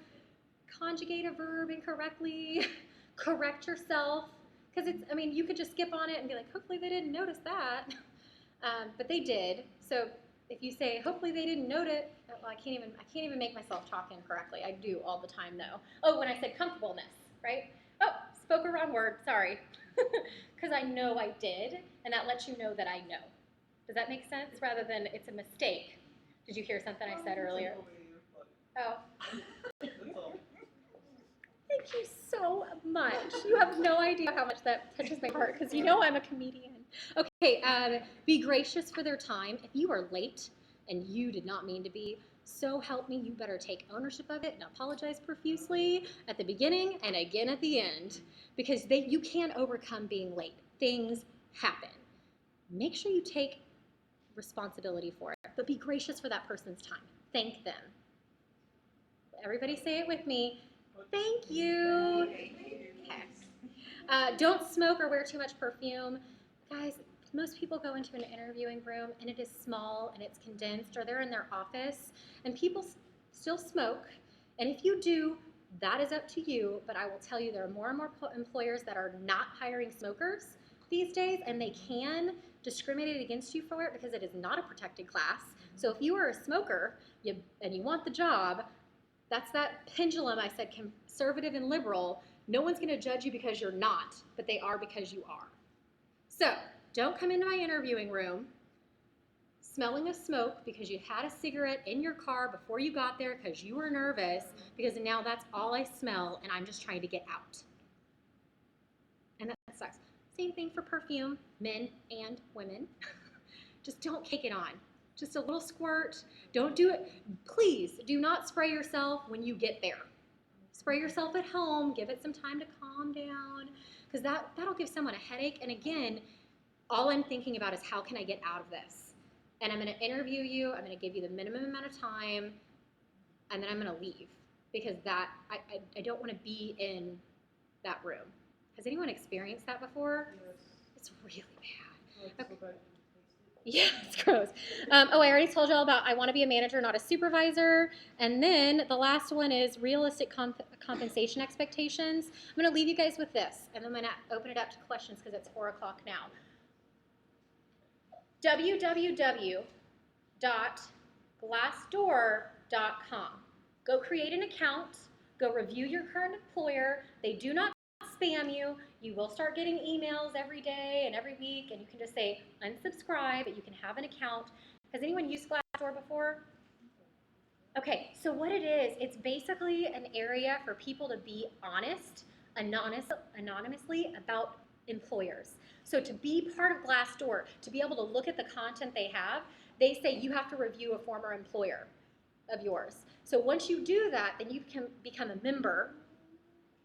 conjugate a verb incorrectly, correct yourself. Because you could just skip on it and be like, hopefully they didn't notice that. But they did. So if you say, hopefully they didn't note it, well, I can't even make myself talk incorrectly. I do all the time though. Oh, when I said comfortableness, right? Oh, spoke a wrong word, sorry. Because I know I did, and that lets you know that I know. Does that make sense? Rather than it's a mistake. Did you hear something I said earlier? Oh. Thank you so much. You have no idea how much that touches my heart because you know I'm a comedian. Okay, be gracious for their time. If you are late and you did not mean to be, so help me, you better take ownership of it and apologize profusely at the beginning and again at the end because you can't overcome being late. Things happen. Make sure you take responsibility for it, but be gracious for that person's time. Thank them. Everybody say it with me. Thank you. Okay. Don't smoke or wear too much perfume. Guys, most people go into an interviewing room and it is small and it's condensed, or they're in their office and people still smoke. And if you do, that is up to you, but I will tell you there are more and more employers that are not hiring smokers these days, and they can discriminate against you for it because it is not a protected class. So if you are a smoker and you want the job, that's that pendulum I said, conservative and liberal. No one's going to judge you because you're not, but they are because you are. So don't come into my interviewing room smelling of smoke because you had a cigarette in your car before you got there because you were nervous, because now that's all I smell and I'm just trying to get out. And that sucks. Same thing for perfume, men and women. Just don't take it on. Just a little squirt. Don't do it. Please do not spray yourself when you get there. Spray yourself at home. Give it some time to calm down, because that'll give someone a headache. And again, all I'm thinking about is how can I get out of this? And I'm going to interview you. I'm going to give you the minimum amount of time, and then I'm going to leave because I don't want to be in that room. Has anyone experienced that before? Yes. It's really bad. Let's go back and taste it. Yeah, it's gross. I already told you all about I want to be a manager, not a supervisor. And then the last one is realistic compensation expectations. I'm going to leave you guys with this, and I'm going to open it up to questions because it's 4 o'clock now. www.glassdoor.com. Go create an account. Go review your current employer. They do not spam you. You will start getting emails every day and every week, and you can just say unsubscribe, but you can have an account. Has anyone used Glassdoor before? Okay, so what it is, it's basically an area for people to be honest, anonymously about employers. So to be part of Glassdoor, to be able to look at the content they have, they say you have to review a former employer. of yours. So once you do that, then you can become a member,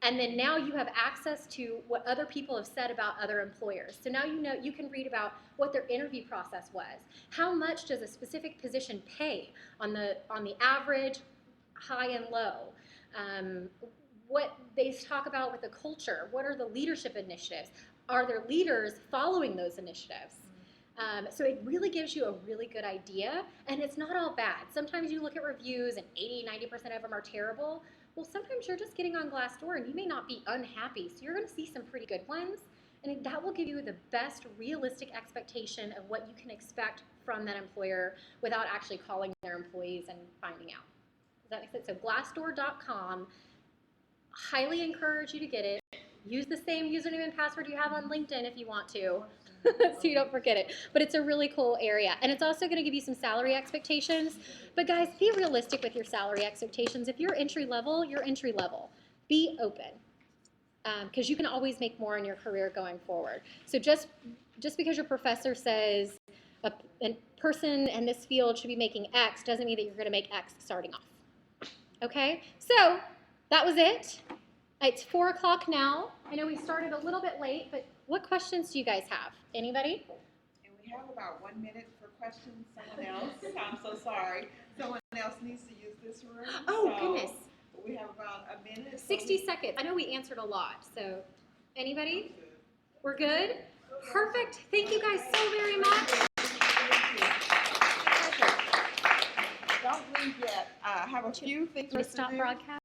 and then now you have access to what other people have said about other employers. So now you know, you can read about what their interview process was. How much does a specific position pay on the average, high and low? What they talk about with the culture. What are the leadership initiatives? Are there leaders following those initiatives? So it really gives you a really good idea, and it's not all bad. Sometimes you look at reviews and 80–90% of them are terrible. Well, sometimes you're just getting on Glassdoor and you may not be unhappy, so you're going to see some pretty good ones, and that will give you the best realistic expectation of what you can expect from that employer without actually calling their employees and finding out. Does that make sense? So Glassdoor.com, highly encourage you to get it. Use the same username and password you have on LinkedIn if you want to, so you don't forget it. But it's a really cool area. And it's also going to give you some salary expectations. But guys, be realistic with your salary expectations. If you're entry level, you're entry level. Be open, because you can always make more in your career going forward. So just because your professor says a person in this field should be making X doesn't mean that you're going to make X starting off. Okay? So that was it. It's 4 o'clock now. I know we started a little bit late, but what questions do you guys have? Anybody? And we have about 1 minute for questions. Someone else, I'm so sorry. Someone else needs to use this room. Oh, so goodness. We have about a minute. 60 seconds. I know we answered a lot, so anybody? We're good? Perfect. Thank you guys so very much. Don't leave yet. I have a few things Do we to stop do. broadcast?